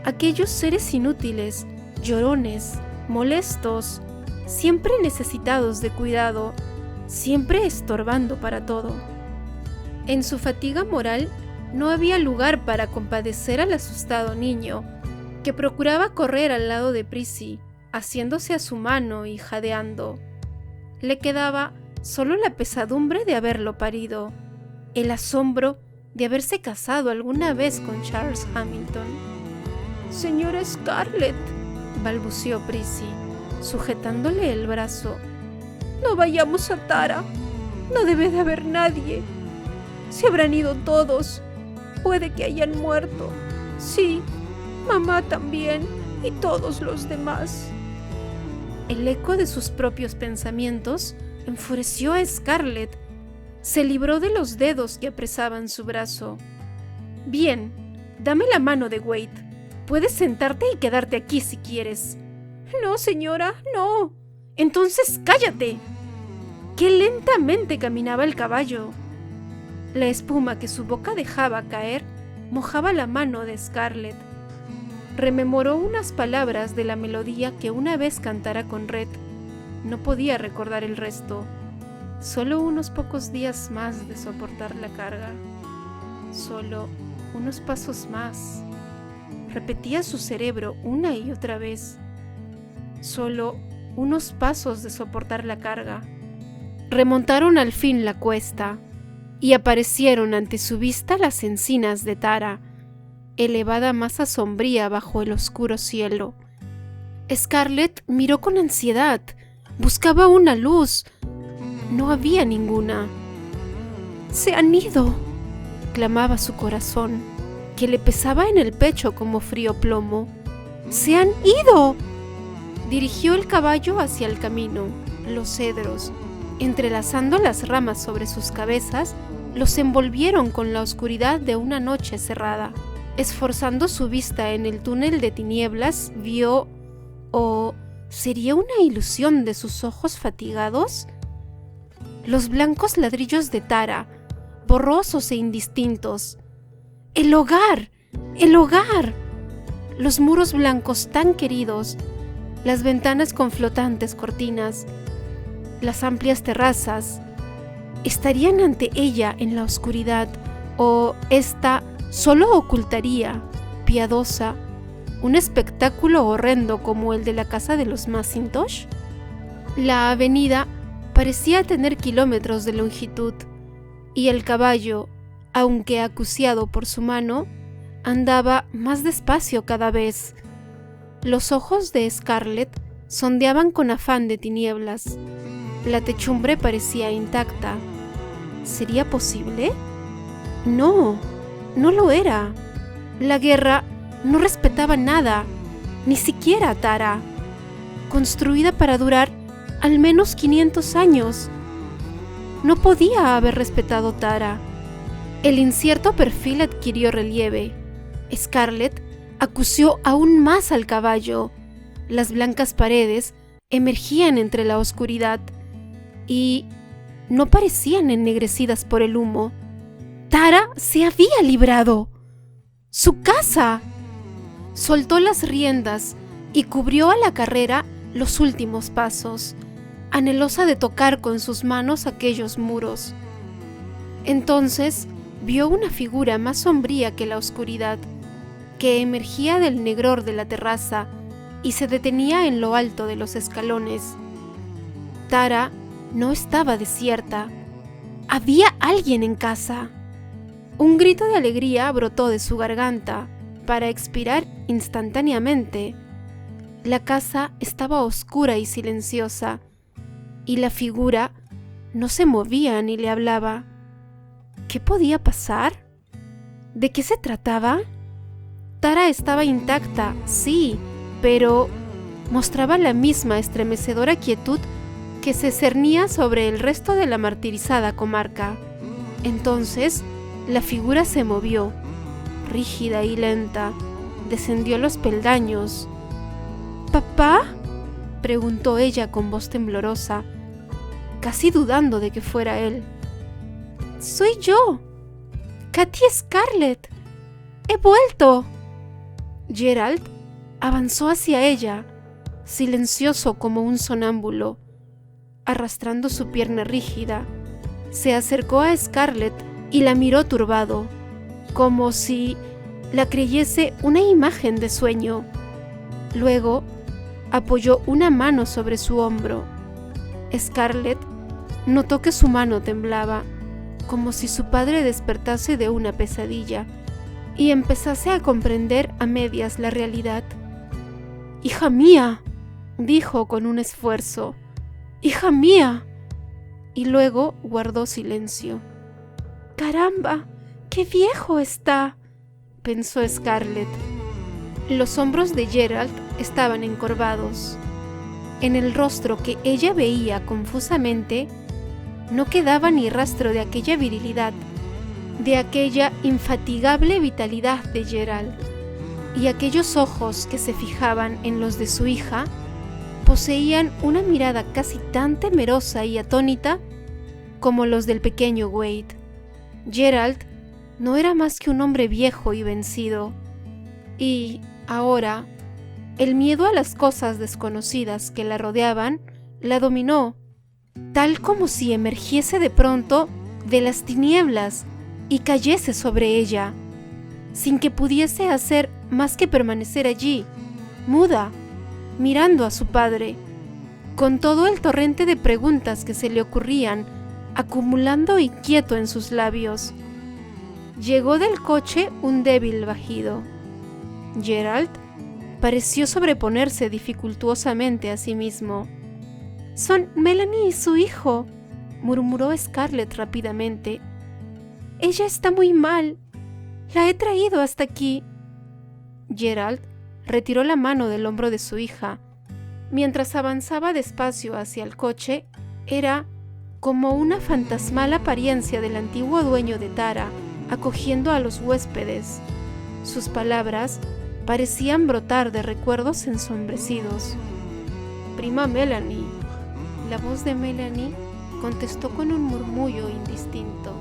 Aquellos seres inútiles, llorones, molestos, siempre necesitados de cuidado, siempre estorbando para todo. En su fatiga moral no había lugar para compadecer al asustado niño, que procuraba correr al lado de Prissy, haciéndose a su mano y jadeando. Le quedaba solo la pesadumbre de haberlo parido, el asombro de haberse casado alguna vez con Charles Hamilton. «Señora Scarlett», balbuceó Prissy, sujetándole el brazo, «no vayamos a Tara. No debe de haber nadie. Se habrán ido todos. Puede que hayan muerto. Sí, mamá también y todos los demás». El eco de sus propios pensamientos enfureció a Scarlett. Se libró de los dedos que apresaban su brazo. «Bien, dame la mano de Wade. Puedes sentarte y quedarte aquí si quieres». «No, señora, no». «Entonces cállate». Qué lentamente caminaba el caballo. La espuma que su boca dejaba caer mojaba la mano de Scarlett. Rememoró unas palabras de la melodía que una vez cantara con Red. No podía recordar el resto. Solo unos pocos días más de soportar la carga. Solo unos pasos más. Repetía su cerebro una y otra vez. Solo unos pasos de soportar la carga. Remontaron al fin la cuesta y aparecieron ante su vista las encinas de Tara, elevada masa sombría bajo el oscuro cielo. Scarlett miró con ansiedad. Buscaba una luz. No había ninguna. «¡Se han ido!», clamaba su corazón, que le pesaba en el pecho como frío plomo. «¡Se han ido!». Dirigió el caballo hacia el camino. Los cedros, entrelazando las ramas sobre sus cabezas, los envolvieron con la oscuridad de una noche cerrada. Esforzando su vista en el túnel de tinieblas, vio... ¿o sería una ilusión de sus ojos fatigados? Los blancos ladrillos de Tara, borrosos e indistintos. ¡El hogar! ¡El hogar! Los muros blancos tan queridos, las ventanas con flotantes cortinas, las amplias terrazas. ¿Estarían ante ella en la oscuridad o ésta solo ocultaría, piadosa, un espectáculo horrendo como el de la casa de los Mackintosh? La avenida parecía tener kilómetros de longitud, y el caballo, aunque acuciado por su mano, andaba más despacio cada vez. Los ojos de Scarlett sondeaban con afán de tinieblas. La techumbre parecía intacta. ¿Sería posible? No, no lo era. La guerra no respetaba nada, ni siquiera a Tara, construida para durar al menos 500 años. No podía haber respetado Tara. El incierto perfil adquirió relieve. Scarlett acució aún más al caballo. Las blancas paredes emergían entre la oscuridad y no parecían ennegrecidas por el humo. Tara se había librado. ¡Su casa! Soltó las riendas y cubrió a la carrera los últimos pasos, anhelosa de tocar con sus manos aquellos muros. Entonces vio una figura más sombría que la oscuridad, que emergía del negror de la terraza y se detenía en lo alto de los escalones. Tara no estaba desierta. Había alguien en casa. Un grito de alegría brotó de su garganta, para expirar instantáneamente. La casa estaba oscura y silenciosa, y la figura no se movía ni le hablaba. ¿Qué podía pasar? ¿De qué se trataba? Tara estaba intacta, sí, pero mostraba la misma estremecedora quietud que se cernía sobre el resto de la martirizada comarca. Entonces, la figura se movió, rígida y lenta, descendió los peldaños. «¿Papá?», preguntó ella con voz temblorosa, casi dudando de que fuera él. «Soy yo, Katy Scarlett. ¡He vuelto!». Gerald avanzó hacia ella, silencioso como un sonámbulo. Arrastrando su pierna rígida, se acercó a Scarlett y la miró turbado, como si la creyese una imagen de sueño. Luego apoyó una mano sobre su hombro. Scarlett notó que su mano temblaba, como si su padre despertase de una pesadilla y empezase a comprender a medias la realidad. «¡Hija mía!», dijo con un esfuerzo. «¡Hija mía!». Y luego guardó silencio. «¡Caramba! ¡Qué viejo está!», pensó Scarlett. Los hombros de Gerald estaban encorvados. En el rostro que ella veía confusamente, no quedaba ni rastro de aquella virilidad, de aquella infatigable vitalidad de Gerald, y aquellos ojos que se fijaban en los de su hija poseían una mirada casi tan temerosa y atónita como los del pequeño Wade. Gerald no era más que un hombre viejo y vencido, y ahora el miedo a las cosas desconocidas que la rodeaban la dominó, tal como si emergiese de pronto de las tinieblas y cayese sobre ella, sin que pudiese hacer más que permanecer allí, muda, mirando a su padre, con todo el torrente de preguntas que se le ocurrían, acumulando inquieto en sus labios. Llegó del coche un débil vagido. Gerald pareció sobreponerse dificultuosamente a sí mismo. «Son Melanie y su hijo», murmuró Scarlett rápidamente. «Ella está muy mal. La he traído hasta aquí». Gerald retiró la mano del hombro de su hija. Mientras avanzaba despacio hacia el coche, era como una fantasmal apariencia del antiguo dueño de Tara, acogiendo a los huéspedes. Sus palabras parecían brotar de recuerdos ensombrecidos. «Prima Melanie». La voz de Melanie contestó con un murmullo indistinto.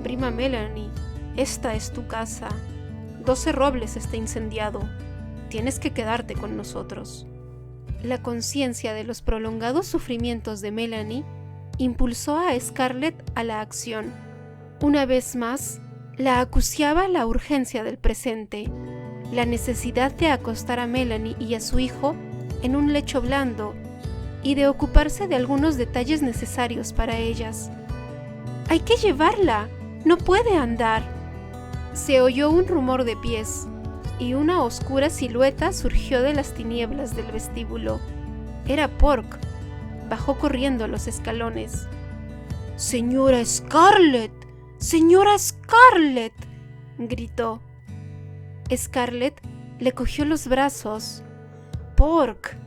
«Prima Melanie, esta es tu casa. 12 Robles está incendiado. Tienes que quedarte con nosotros». La conciencia de los prolongados sufrimientos de Melanie impulsó a Scarlett a la acción. Una vez más, la acuciaba la urgencia del presente, la necesidad de acostar a Melanie y a su hijo en un lecho blando y de ocuparse de algunos detalles necesarios para ellas. «Hay que llevarla, no puede andar». Se oyó un rumor de pies y una oscura silueta surgió de las tinieblas del vestíbulo. Era Pork. Bajó corriendo los escalones. «¡Señora Scarlett! ¡Señora Scarlett!», gritó. Scarlett le cogió los brazos. Pork,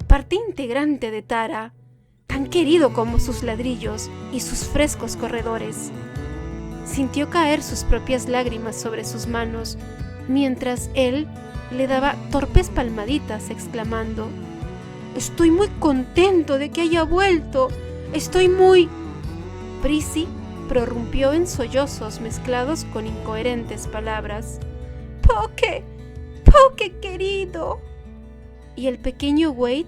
parte integrante de Tara, tan querido como sus ladrillos y sus frescos corredores. Sintió caer sus propias lágrimas sobre sus manos, mientras él le daba torpes palmaditas, exclamando: «Estoy muy contento de que haya vuelto. Estoy muy...». Prissy prorrumpió en sollozos mezclados con incoherentes palabras. «Poque, Poque querido». Y el pequeño Wade,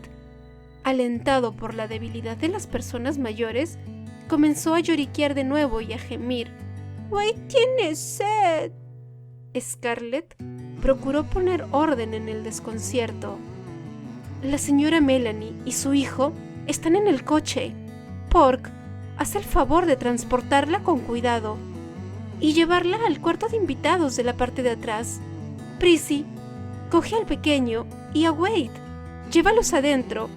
alentado por la debilidad de las personas mayores, comenzó a lloriquear de nuevo y a gemir. «Wade tiene sed». Scarlett procuró poner orden en el desconcierto. «La señora Melanie y su hijo están en el coche. Pork, haz el favor de transportarla con cuidado y llevarla al cuarto de invitados de la parte de atrás. Prissy, coge al pequeño y a Wade, llévalos adentro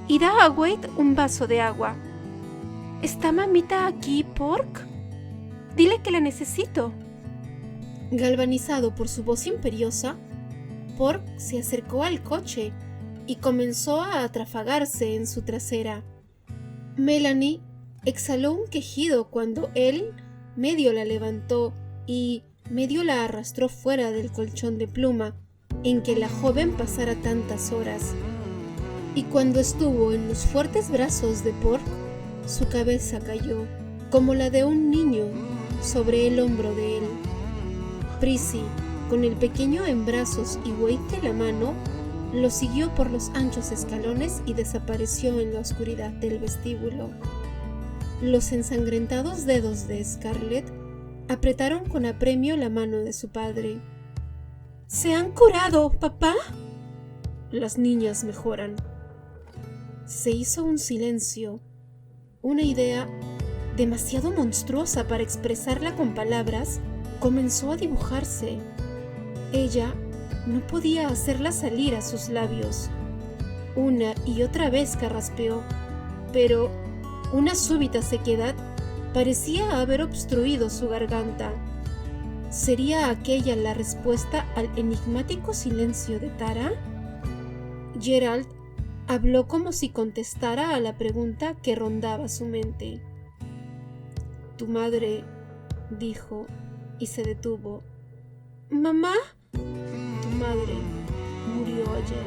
y da a Wade un vaso de agua. ¿Está mamita aquí, Pork? Dile que la necesito». Galvanizado por su voz imperiosa, Pork se acercó al coche y comenzó a atrafagarse en su trasera. Melanie exhaló un quejido cuando él medio la levantó y medio la arrastró fuera del colchón de pluma en que la joven pasara tantas horas. Y cuando estuvo en los fuertes brazos de Pork, su cabeza cayó, como la de un niño, sobre el hombro de él. Prissy, con el pequeño en brazos y Wade de la mano, lo siguió por los anchos escalones y desapareció en la oscuridad del vestíbulo. Los ensangrentados dedos de Scarlett apretaron con apremio la mano de su padre. «¿Se han curado, papá?» «Las niñas mejoran». Se hizo un silencio. Una idea demasiado monstruosa para expresarla con palabras comenzó a dibujarse. Ella no podía hacerla salir a sus labios. Una y otra vez carraspeó, pero una súbita sequedad parecía haber obstruido su garganta. ¿Sería aquella la respuesta al enigmático silencio de Tara? Gerald habló como si contestara a la pregunta que rondaba su mente. «Tu madre», dijo, y se detuvo. «¿Mamá?» «Tu madre murió ayer».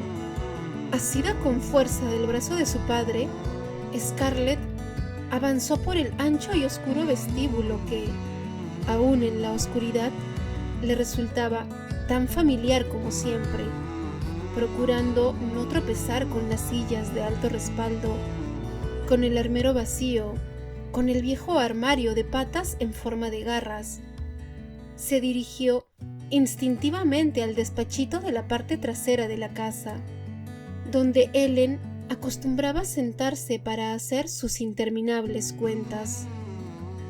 Asida con fuerza del brazo de su padre, Scarlett avanzó por el ancho y oscuro vestíbulo que, aún en la oscuridad, le resultaba tan familiar como siempre, procurando no tropezar con las sillas de alto respaldo con el armario vacío, con el viejo armario de patas en forma de garras. Se dirigió instintivamente al despachito de la parte trasera de la casa, donde Ellen acostumbraba sentarse para hacer sus interminables cuentas.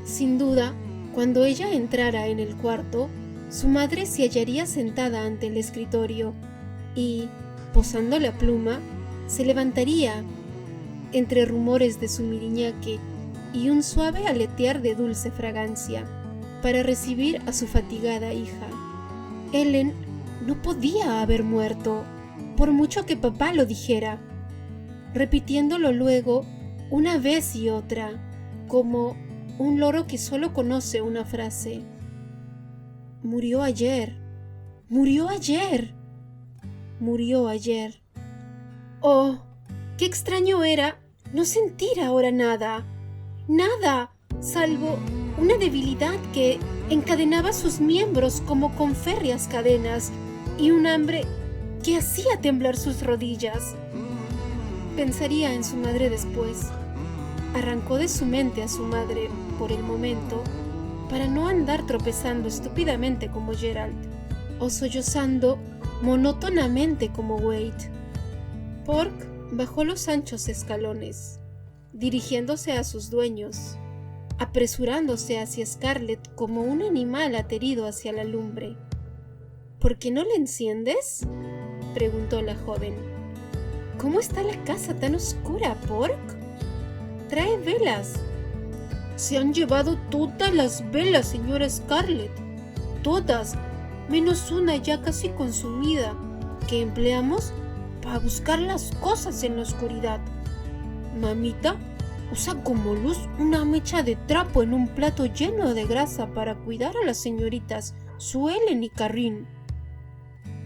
Sin duda, cuando ella entrara en el cuarto, su madre se hallaría sentada ante el escritorio y, posando la pluma, se levantaría, entre rumores de su miriñaque y un suave aletear de dulce fragancia, para recibir a su fatigada hija. Ellen no podía haber muerto, por mucho que papá lo dijera, repitiéndolo luego una vez y otra, como un loro que solo conoce una frase. Murió ayer, murió ayer, murió ayer. Oh, qué extraño era no sentir ahora nada, salvo una debilidad que encadenaba sus miembros como con férreas cadenas y un hambre que hacía temblar sus rodillas. Pensaría en su madre después. Arrancó de su mente a su madre por el momento para no andar tropezando estúpidamente como Gerald o sollozando monótonamente como Wade. Pork bajó los anchos escalones, dirigiéndose a sus dueños, apresurándose hacia Scarlett como un animal aterido hacia la lumbre. ¿Por qué no la enciendes?, preguntó la joven. ¿Cómo está la casa tan oscura, Pork? Trae velas. Se han llevado todas las velas, señora Scarlett. Todas, menos una ya casi consumida, que empleamos para buscar las cosas en la oscuridad. Mamita usa como luz una mecha de trapo en un plato lleno de grasa para cuidar a las señoritas Sue Ellen y Carrín.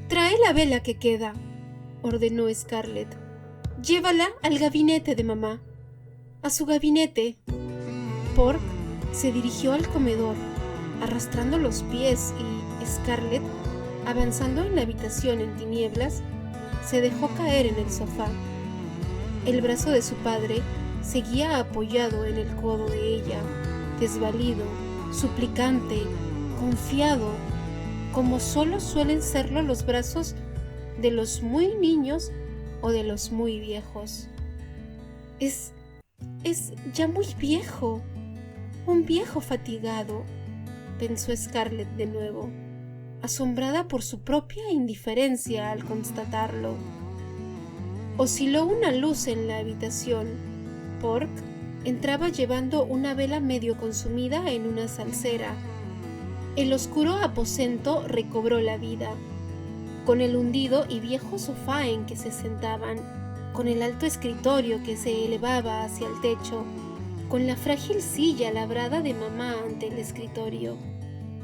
Trae la vela que queda, ordenó Scarlett. Llévala al gabinete de mamá. A su gabinete. Pork se dirigió al comedor, arrastrando los pies, y Scarlett, avanzando en la habitación en tinieblas, se dejó caer en el sofá. El brazo de su padre seguía apoyado en el codo de ella, desvalido, suplicante, confiado, como solo suelen serlo los brazos de los muy niños o de los muy viejos. Es ya muy viejo, un viejo fatigado, pensó Scarlett de nuevo, asombrada por su propia indiferencia al constatarlo. Osciló una luz en la habitación. Pork entraba llevando una vela medio consumida en una salsera. El oscuro aposento recobró la vida, con el hundido y viejo sofá en que se sentaban, con el alto escritorio que se elevaba hacia el techo, con la frágil silla labrada de mamá ante el escritorio,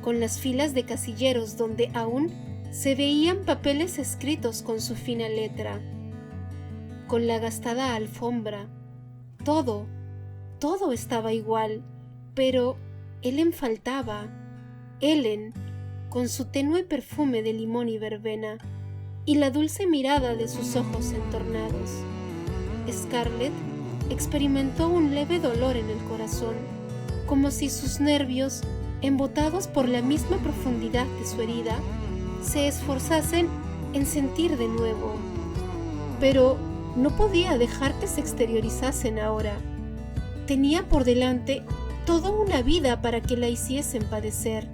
con las filas de casilleros donde aún se veían papeles escritos con su fina letra, con la gastada alfombra. Todo estaba igual, pero Ellen faltaba. Ellen, con su tenue perfume de limón y verbena, y la dulce mirada de sus ojos entornados. Scarlett experimentó un leve dolor en el corazón, como si sus nervios, embotados por la misma profundidad de su herida, se esforzasen en sentir de nuevo. Pero no podía dejar que se exteriorizasen ahora. Tenía por delante toda una vida para que la hiciesen padecer,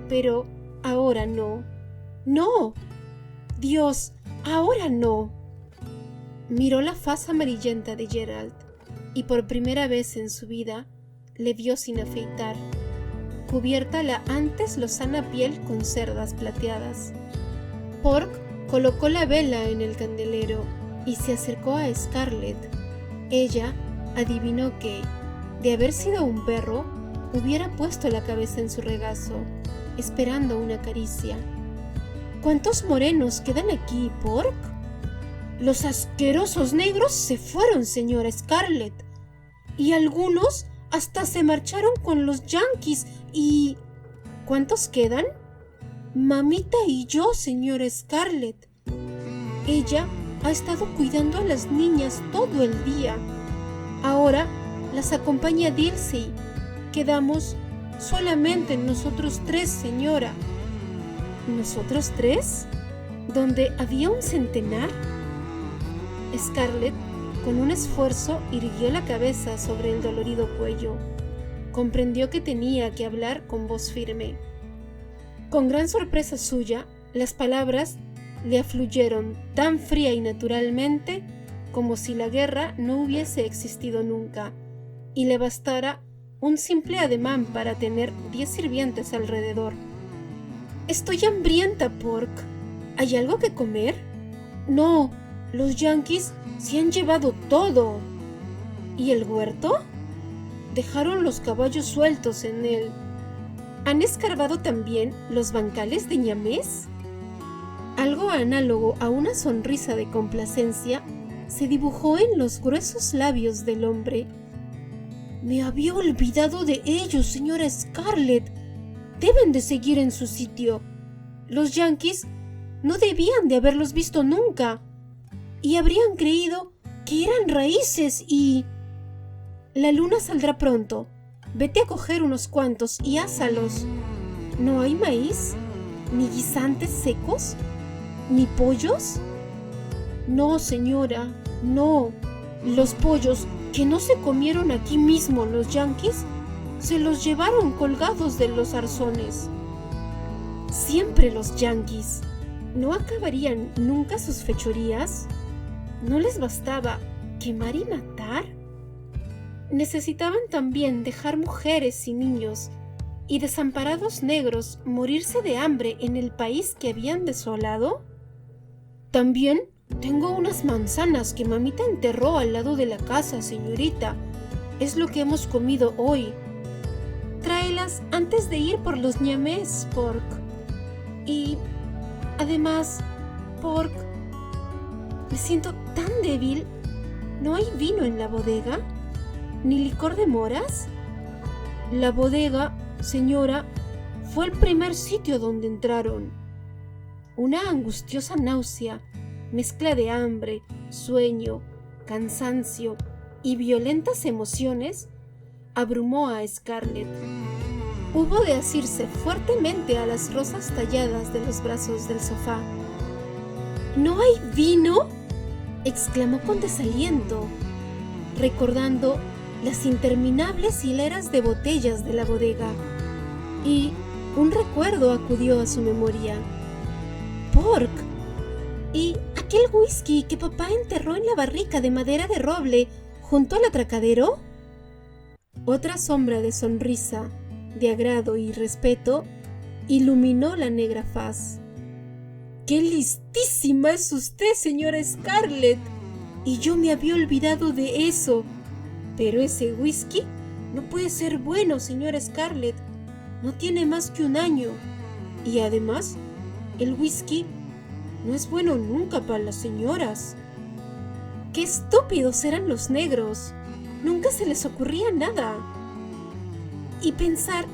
pero ahora no. ¡No! ¡Dios! ¡Ahora no! Miró la faz amarillenta de Gerald, y por primera vez en su vida le vio sin afeitar, cubierta la antes lozana piel con cerdas plateadas. Pork colocó la vela en el candelero y se acercó a Scarlett. Ella adivinó que, de haber sido un perro, hubiera puesto la cabeza en su regazo, esperando una caricia. ¿Cuántos morenos quedan aquí, Pork? Los asquerosos negros se fueron, señora Scarlett, y algunos hasta se marcharon con los yanquis y... ¿Cuántos quedan? Mamita y yo, señora Scarlett. Ella ha estado cuidando a las niñas todo el día. Ahora las acompaña Dilsey. Quedamos solamente nosotros tres, señora. ¿Nosotros tres? ¿Donde había un centenar? Scarlett, con un esfuerzo, irguió la cabeza sobre el dolorido cuello. Comprendió que tenía que hablar con voz firme. Con gran sorpresa suya, las palabras le afluyeron tan fría y naturalmente como si la guerra no hubiese existido nunca, y le bastara un simple ademán para tener 10 sirvientes alrededor. «Estoy hambrienta, Pork. ¿Hay algo que comer?» «No, los yanquis se han llevado todo». «¿Y el huerto?» «Dejaron los caballos sueltos en él». «¿Han escarbado también los bancales de ñamés?» Algo análogo a una sonrisa de complacencia se dibujó en los gruesos labios del hombre. «Me había olvidado de ellos, señora Scarlett. Deben de seguir en su sitio. Los yanquis no debían de haberlos visto nunca. Y habrían creído que eran raíces y... La luna saldrá pronto. Vete a coger unos cuantos y ásalos. ¿No hay maíz? ¿Ni guisantes secos? ¿Ni pollos?» «No, señora, no. Los pollos que no se comieron aquí mismo los yanquis se los llevaron colgados de los arzones». Siempre los yanquis. ¿No acabarían nunca sus fechorías? ¿No les bastaba quemar y matar? Necesitaban también dejar mujeres y niños y desamparados negros morirse de hambre en el país que habían desolado. «También tengo unas manzanas que mamita enterró al lado de la casa, señorita. Es lo que hemos comido hoy». «Tráelas antes de ir por los ñamés, Pork. Y, además, Pork, me siento tan débil. ¿No hay vino en la bodega? ¿Ni licor de moras?» «La bodega, señora, fue el primer sitio donde entraron». Una angustiosa náusea, mezcla de hambre, sueño, cansancio y violentas emociones, abrumó a Scarlett. Hubo de asirse fuertemente a las rosas talladas de los brazos del sofá. «¿No hay vino?», exclamó con desaliento, recordando las interminables hileras de botellas de la bodega, y un recuerdo acudió a su memoria. «Pork, ¿y aquel whisky que papá enterró en la barrica de madera de roble junto al atracadero?» Otra sombra de sonrisa, de agrado y respeto, iluminó la negra faz. «¡Qué listísima es usted, señora Scarlett! Y yo me había olvidado de eso. Pero ese whisky no puede ser bueno, señora Scarlett. No tiene más que 1 año. Y además, el whisky no es bueno nunca para las señoras». «¡Qué estúpidos eran los negros! Nunca se les ocurría nada. Y pensar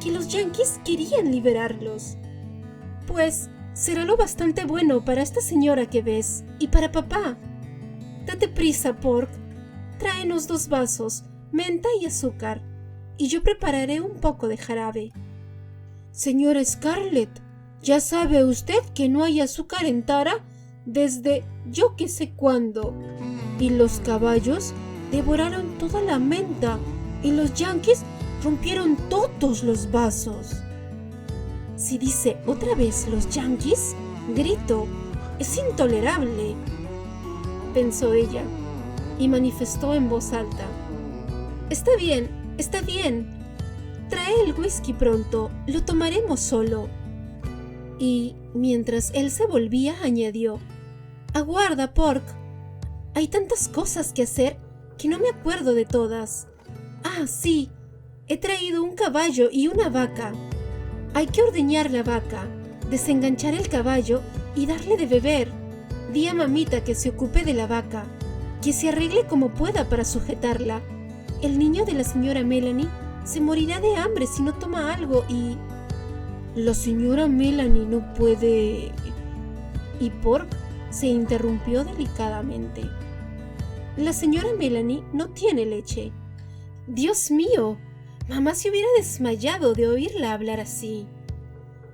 que los yanquis querían liberarlos. Pues será lo bastante bueno para esta señora que ves y para papá. Date prisa, Pork. Tráenos 2 vasos, menta y azúcar, y yo prepararé un poco de jarabe». «Señora Scarlett, ya sabe usted que no hay azúcar en Tara desde yo que sé cuándo. Y los caballos devoraron toda la menta y los yanquis rompieron todos los vasos». «Si dice otra vez los yanquis, grito, es intolerable», pensó ella, y manifestó en voz alta: Está bien, trae el whisky pronto, lo tomaremos solo». Y, mientras él se volvía, añadió: «Aguarda, Pork, hay tantas cosas que hacer que no me acuerdo de todas. Ah, sí, he traído un caballo y una vaca. Hay que ordeñar la vaca, desenganchar el caballo y darle de beber. Di a mamita que se ocupe de la vaca, que se arregle como pueda para sujetarla. El niño de la señora Melanie se morirá de hambre si no toma algo y...» «La señora Melanie no puede...» Y Pork se interrumpió delicadamente. «La señora Melanie no tiene leche. Dios mío, mamá se hubiera desmayado de oírla hablar así.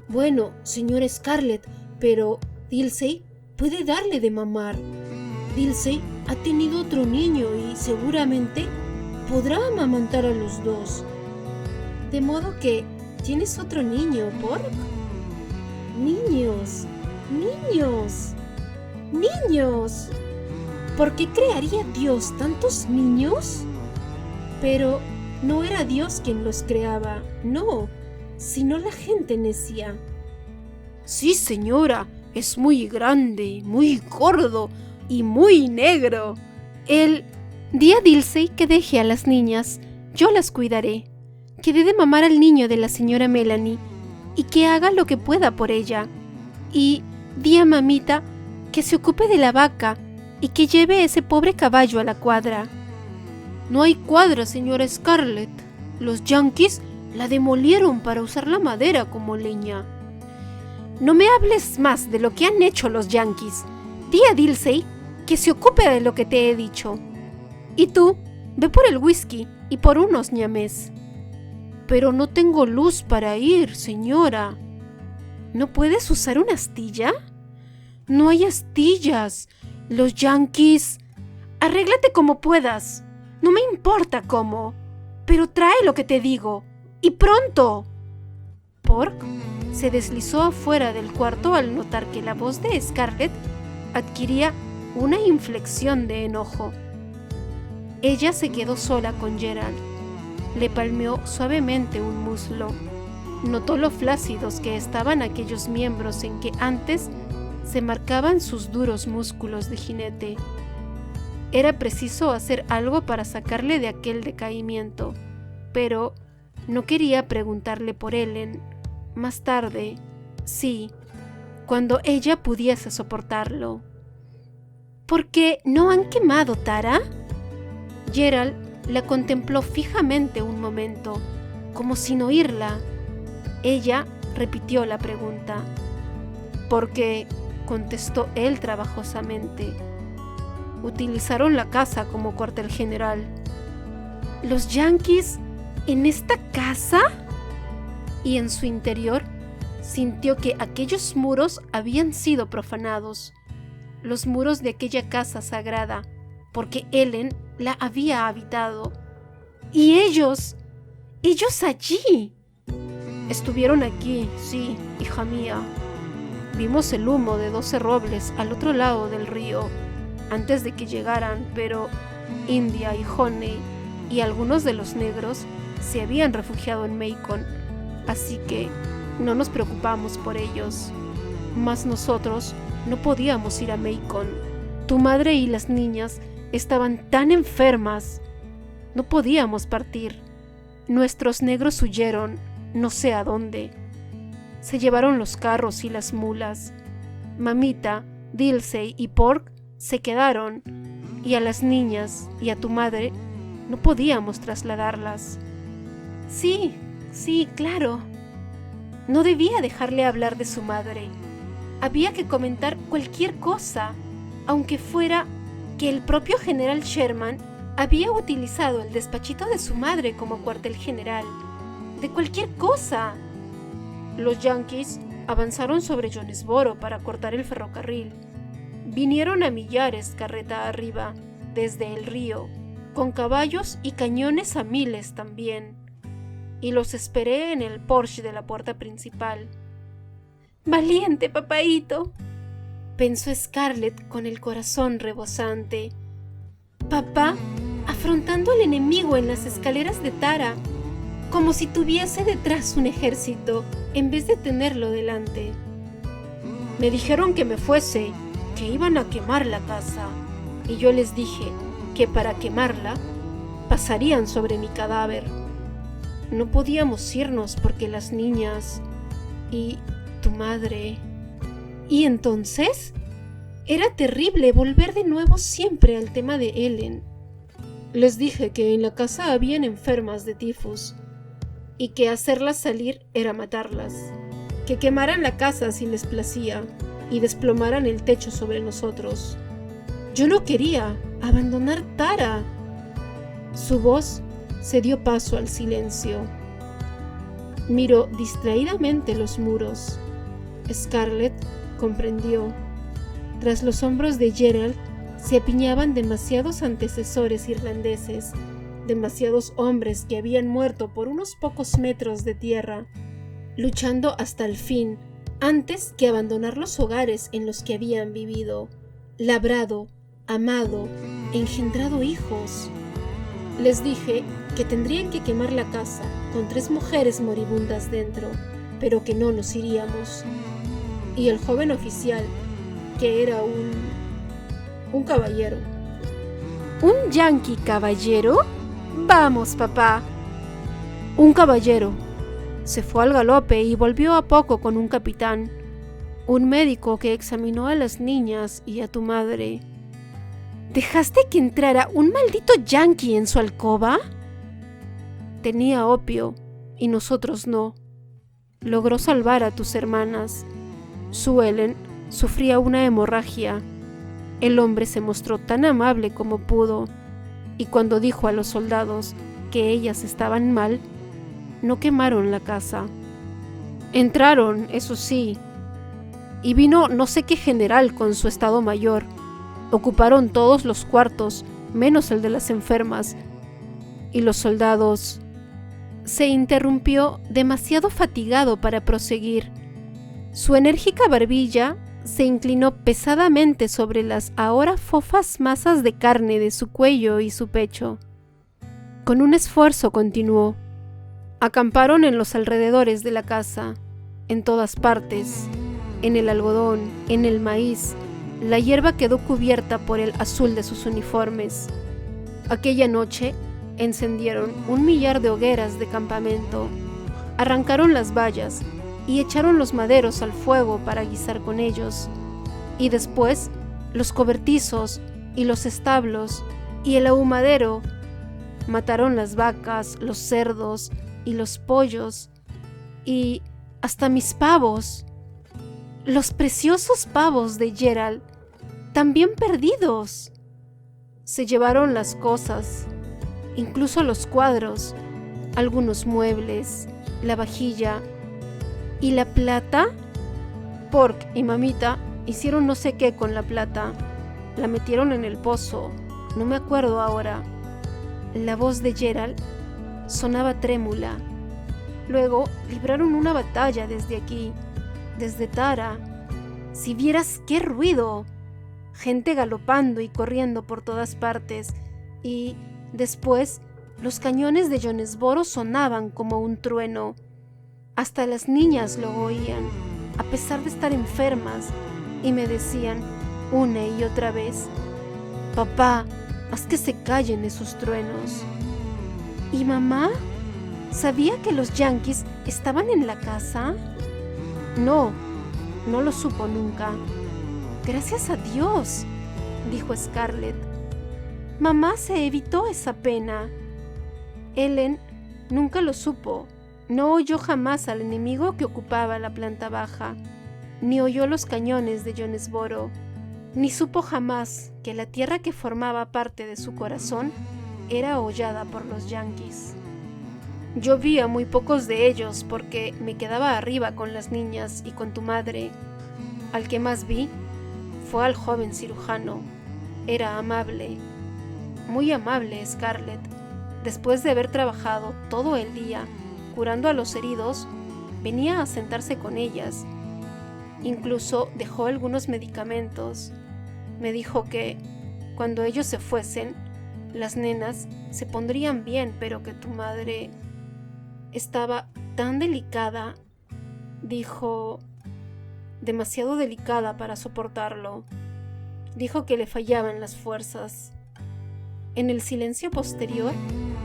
Bueno, señora Scarlett, pero Dilsey puede darle de mamar. Dilsey ha tenido otro niño y seguramente podrá amamantar a los dos. ¿De modo que tienes otro niño, Pork? Niños, niños, niños. ¿Por qué crearía Dios tantos niños? Pero no era Dios quien los creaba, no, sino la gente necia. Sí, señora, es muy grande, muy gordo y muy negro. Di a Dilsey que deje a las niñas, yo las cuidaré, que dé de mamar al niño de la señora Melanie y que haga lo que pueda por ella. Y di a mamita que se ocupe de la vaca y que lleve ese pobre caballo a la cuadra. No hay cuadra, señora Scarlett. Los yanquis la demolieron para usar la madera como leña. No me hables más de lo que han hecho los yanquis. Di a Dilsey que se ocupe de lo que te he dicho. Y tú, ve por el whisky y por unos ñamés. Pero no tengo luz para ir, señora. ¿No puedes usar una astilla? No hay astillas. Los yanquis... Arréglate como puedas. No me importa cómo. Pero trae lo que te digo. ¡Y pronto! Pork se deslizó afuera del cuarto al notar que la voz de Scarlett adquiría una inflexión de enojo. Ella se quedó sola con Gerald. Le palmeó suavemente un muslo. Notó lo flácidos que estaban aquellos miembros en que antes se marcaban sus duros músculos de jinete. Era preciso hacer algo para sacarle de aquel decaimiento, pero no quería preguntarle por Ellen. Más tarde, sí, cuando ella pudiese soportarlo. ¿Por qué no han quemado Tara? Gerald la contempló fijamente un momento, como sin oírla. Ella repitió la pregunta. Porque, contestó él trabajosamente, utilizaron la casa como cuartel general. ¿Los yanquis en esta casa? Y en su interior sintió que aquellos muros habían sido profanados, los muros de aquella casa sagrada, porque Ellen la había habitado. ¿Y ellos allí? Estuvieron aquí, sí, hija mía. Vimos el humo de 12 robles al otro lado del río antes de que llegaran, pero India y Honey y algunos de los negros se habían refugiado en Macon, así que no nos preocupamos por ellos. Mas nosotros no podíamos ir a Macon. Tu madre y las niñas estaban tan enfermas. No podíamos partir. Nuestros negros huyeron, no sé a dónde. Se llevaron los carros y las mulas. Mamita, Dilsey y Pork se quedaron, y a las niñas y a tu madre no podíamos trasladarlas. Sí, claro. No debía dejarle hablar de su madre. Había que comentar cualquier cosa, aunque fuera que el propio general Sherman había utilizado el despachito de su madre como cuartel general. De cualquier cosa. Los yanquis avanzaron sobre Jonesboro para cortar el ferrocarril. Vinieron a millares carreta arriba, desde el río, con caballos y cañones a miles también. Y los esperé en el porche de la puerta principal. Valiente papaíto, pensó Scarlett con el corazón rebosante. Papá afrontando al enemigo en las escaleras de Tara, como si tuviese detrás un ejército en vez de tenerlo delante. Me dijeron que me fuese, que iban a quemar la casa, y yo les dije que para quemarla pasarían sobre mi cadáver. No podíamos irnos porque las niñas y tu madre... ¿Y entonces? Era terrible volver de nuevo siempre al tema de Ellen. Les dije que en la casa habían enfermas de tifus y que hacerlas salir era matarlas, que quemaran la casa si les placía y desplomaran el techo sobre nosotros. Yo no quería abandonar Tara. Su voz se dio paso al silencio. Miró distraídamente los muros. Scarlett comprendió. Tras los hombros de Gerald se apiñaban demasiados antecesores irlandeses, demasiados hombres que habían muerto por unos pocos metros de tierra, luchando hasta el fin, antes que abandonar los hogares en los que habían vivido, labrado, amado, engendrado hijos. Les dije que tendrían que quemar la casa con 3 mujeres moribundas dentro, pero que no nos iríamos. Y el joven oficial, que era un caballero. ¿Un yanqui caballero? Vamos, papá. Un caballero. Se fue al galope y volvió a poco con un capitán, un médico que examinó a las niñas y a tu madre. ¿Dejaste que entrara un maldito yanqui en su alcoba? Tenía opio y nosotros no. Logró salvar a tus hermanas. Sue Ellen sufría una hemorragia. El hombre se mostró tan amable como pudo, y cuando dijo a los soldados que ellas estaban mal, no quemaron la casa. Entraron, eso sí, y vino no sé qué general con su estado mayor. Ocuparon todos los cuartos, menos el de las enfermas, y los soldados... Se interrumpió, demasiado fatigado para proseguir. Su enérgica barbilla se inclinó pesadamente sobre las ahora fofas masas de carne de su cuello y su pecho. Con un esfuerzo continuó. Acamparon en los alrededores de la casa, en todas partes, en el algodón, en el maíz. La hierba quedó cubierta por el azul de sus uniformes. Aquella noche encendieron 1.000.000 de hogueras de campamento, arrancaron las vallas y echaron los maderos al fuego para guisar con ellos, y después los cobertizos y los establos y el ahumadero. Mataron las vacas, los cerdos y los pollos, y hasta mis pavos, los preciosos pavos de Gerald, también perdidos. Se llevaron las cosas, incluso los cuadros, algunos muebles, la vajilla y la plata. Pork y mamita hicieron no sé qué con la plata. La metieron en el pozo, no me acuerdo ahora. La voz de Gerald sonaba trémula. Luego libraron una batalla desde aquí, desde Tara. Si vieras qué ruido, gente galopando y corriendo por todas partes, y después los cañones de Jonesboro sonaban como un trueno. Hasta las niñas lo oían, a pesar de estar enfermas, y me decían una y otra vez: «Papá, haz que se callen esos truenos». ¿Y mamá? ¿Sabía que los yanquis estaban en la casa? No lo supo nunca. «Gracias a Dios», dijo Scarlett. «Mamá se evitó esa pena». Ellen nunca lo supo. No oyó jamás al enemigo que ocupaba la planta baja, ni oyó los cañones de Jonesboro, ni supo jamás que la tierra que formaba parte de su corazón era hollada por los yanquis. Yo vi a muy pocos de ellos porque me quedaba arriba con las niñas y con tu madre. Al que más vi fue al joven cirujano. Era amable, muy amable Scarlett. Después de haber trabajado todo el día curando a los heridos, venía a sentarse con ellas. Incluso dejó algunos medicamentos. Me dijo que, cuando ellos se fuesen, las nenas se pondrían bien, pero que tu madre estaba tan delicada, dijo, demasiado delicada para soportarlo. Dijo que le fallaban las fuerzas. En el silencio posterior,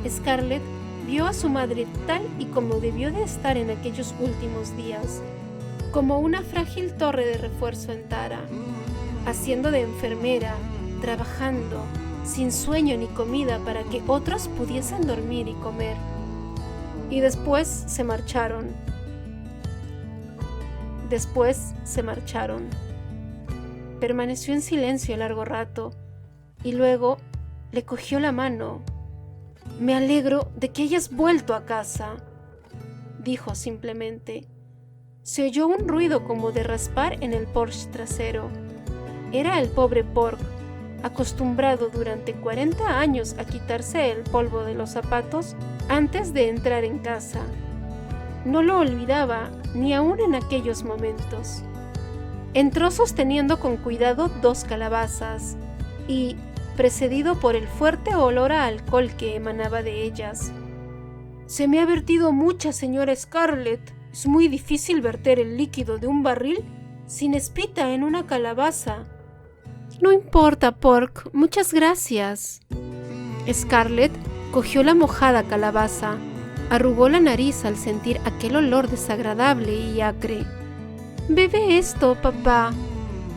Scarlett vio a su madre tal y como debió de estar en aquellos últimos días, como una frágil torre de refuerzo en Tara, haciendo de enfermera, trabajando, sin sueño ni comida para que otros pudiesen dormir y comer. Y después se marcharon. Permaneció en silencio largo rato y luego le cogió la mano. Me alegro de que hayas vuelto a casa, dijo simplemente. Se oyó un ruido como de raspar en el porche trasero. Era el pobre Pork, acostumbrado durante 40 años a quitarse el polvo de los zapatos antes de entrar en casa. No lo olvidaba ni aún en aquellos momentos. Entró sosteniendo con cuidado 2 calabazas y, precedido por el fuerte olor a alcohol que emanaba de ellas. «Se me ha vertido mucha, señora Scarlett. Es muy difícil verter el líquido de un barril sin espita en una calabaza». «No importa, Pork, muchas gracias». Scarlett cogió la mojada calabaza, arrugó la nariz al sentir aquel olor desagradable y acre. «Bebe esto, papá»,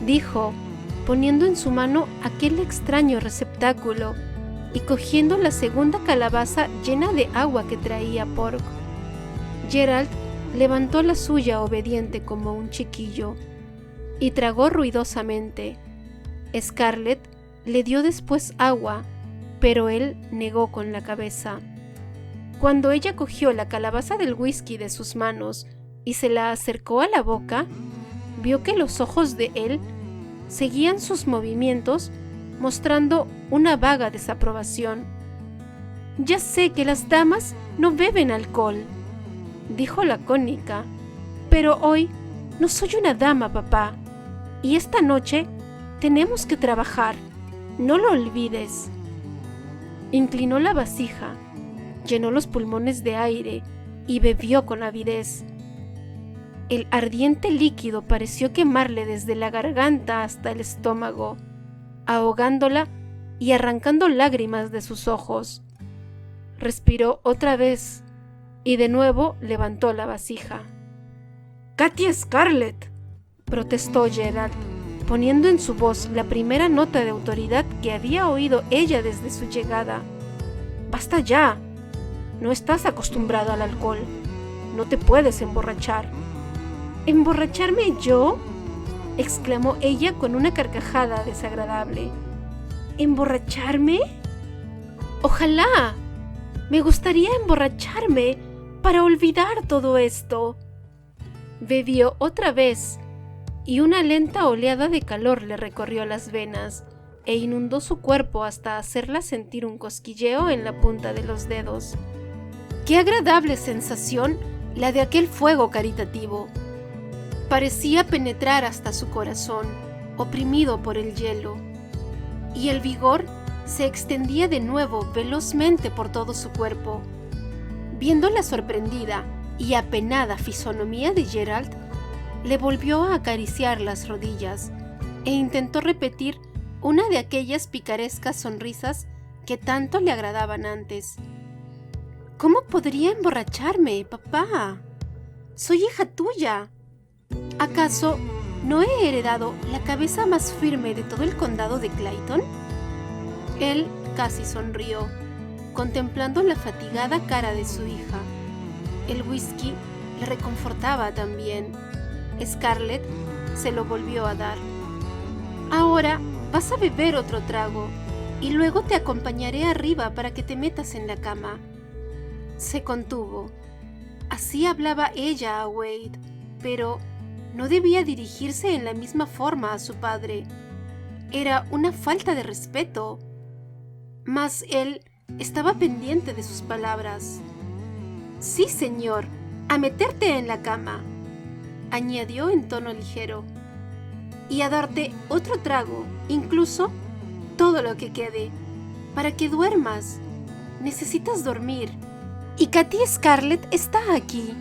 dijo, poniendo en su mano aquel extraño receptáculo y cogiendo la segunda calabaza llena de agua que traía Pork. Gerald levantó la suya obediente como un chiquillo y tragó ruidosamente. Scarlett le dio después agua, pero él negó con la cabeza. Cuando ella cogió la calabaza del whisky de sus manos y se la acercó a la boca, vio que los ojos de él seguían sus movimientos, mostrando una vaga desaprobación. «Ya sé que las damas no beben alcohol», dijo lacónica, «pero hoy no soy una dama, papá, y esta noche tenemos que trabajar, no lo olvides». Inclinó la vasija, llenó los pulmones de aire y bebió con avidez. El ardiente líquido pareció quemarle desde la garganta hasta el estómago, ahogándola y arrancando lágrimas de sus ojos. Respiró otra vez y de nuevo levantó la vasija. «¡Katy Scarlett!», protestó Gerald, poniendo en su voz la primera nota de autoridad que había oído ella desde su llegada. «¡Basta ya! No estás acostumbrada al alcohol. No te puedes emborrachar». «¿Emborracharme yo?», exclamó ella con una carcajada desagradable. «¿Emborracharme? Ojalá. Me gustaría emborracharme para olvidar todo esto». Bebió otra vez y una lenta oleada de calor le recorrió las venas e inundó su cuerpo hasta hacerla sentir un cosquilleo en la punta de los dedos. Qué agradable sensación la de aquel fuego caritativo. Parecía penetrar hasta su corazón, oprimido por el hielo, y el vigor se extendía de nuevo velozmente por todo su cuerpo. Viendo la sorprendida y apenada fisonomía de Gerald, le volvió a acariciar las rodillas e intentó repetir una de aquellas picarescas sonrisas que tanto le agradaban antes. «¿Cómo podría emborracharme, papá? Soy hija tuya. ¿Acaso no he heredado la cabeza más firme de todo el condado de Clayton?» Él casi sonrió, contemplando la fatigada cara de su hija. El whisky le reconfortaba también. Scarlett se lo volvió a dar. «Ahora vas a beber otro trago y luego te acompañaré arriba para que te metas en la cama». Se contuvo. Así hablaba ella a Wade, pero no debía dirigirse en la misma forma a su padre. Era una falta de respeto. Mas él estaba pendiente de sus palabras. «Sí, señor, a meterte en la cama», añadió en tono ligero, «y a darte otro trago, incluso todo lo que quede, para que duermas. Necesitas dormir. Y Katy Scarlett está aquí,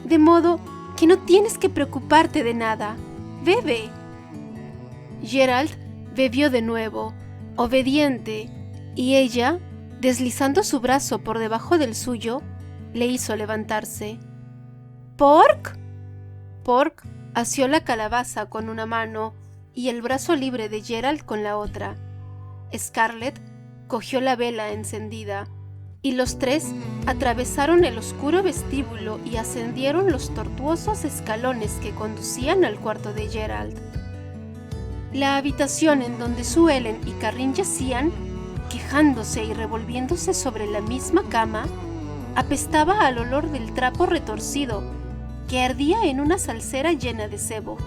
de modo que no tienes que preocuparte de nada. Bebe». Gerald bebió de nuevo, obediente, y ella, deslizando su brazo por debajo del suyo, le hizo levantarse. «¿Pork?» Pork asió la calabaza con una mano y el brazo libre de Gerald con la otra. Scarlett cogió la vela encendida y los tres atravesaron el oscuro vestíbulo y ascendieron los tortuosos escalones que conducían al cuarto de Gerald. La habitación en donde Sue Ellen y Carrin yacían quejándose y revolviéndose sobre la misma cama, apestaba al olor del trapo retorcido que ardía en una salsera llena de sebo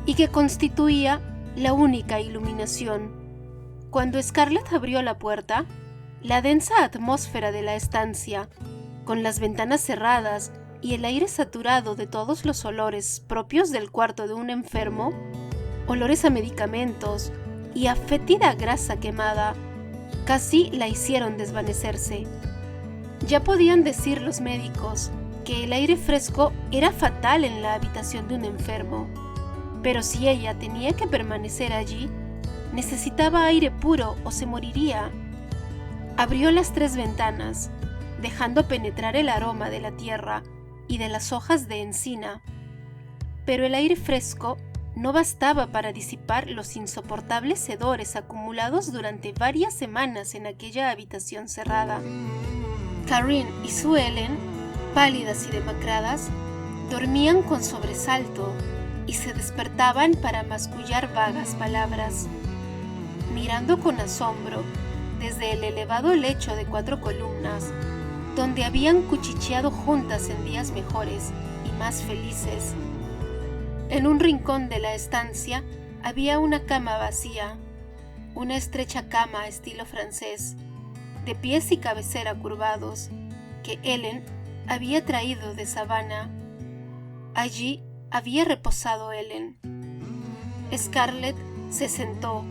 y que constituía la única iluminación. Cuando Scarlett abrió la puerta, la densa atmósfera de la estancia, con las ventanas cerradas y el aire saturado de todos los olores propios del cuarto de un enfermo, olores a medicamentos y a fétida grasa quemada, casi la hicieron desvanecerse. Ya podían decir los médicos que el aire fresco era fatal en la habitación de un enfermo, pero si ella tenía que permanecer allí, necesitaba aire puro o se moriría. Abrió las 3 ventanas, dejando penetrar el aroma de la tierra y de las hojas de encina, pero el aire fresco no bastaba para disipar los insoportables hedores acumulados durante varias semanas en aquella habitación cerrada. Carine y Sue Ellen, pálidas y demacradas, dormían con sobresalto y se despertaban para mascullar vagas palabras. Mirando con asombro desde el elevado lecho de 4 columnas, donde habían cuchicheado juntas en días mejores y más felices. En un rincón de la estancia había una cama vacía, una estrecha cama estilo francés, de pies y cabecera curvados, que Ellen había traído de Savannah. Allí había reposado Ellen. Scarlett se sentó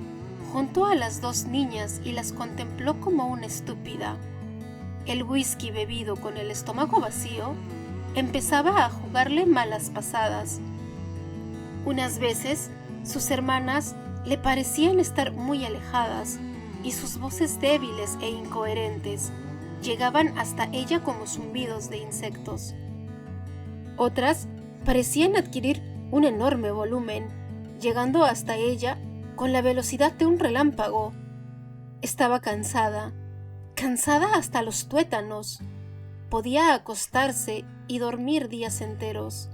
junto a las 2 niñas y las contempló como una estúpida. El whisky bebido con el estómago vacío empezaba a jugarle malas pasadas. Unas veces sus hermanas le parecían estar muy alejadas y sus voces débiles e incoherentes llegaban hasta ella como zumbidos de insectos. Otras parecían adquirir un enorme volumen, llegando hasta ella con la velocidad de un relámpago. Estaba cansada hasta los tuétanos. Podía acostarse y dormir días enteros.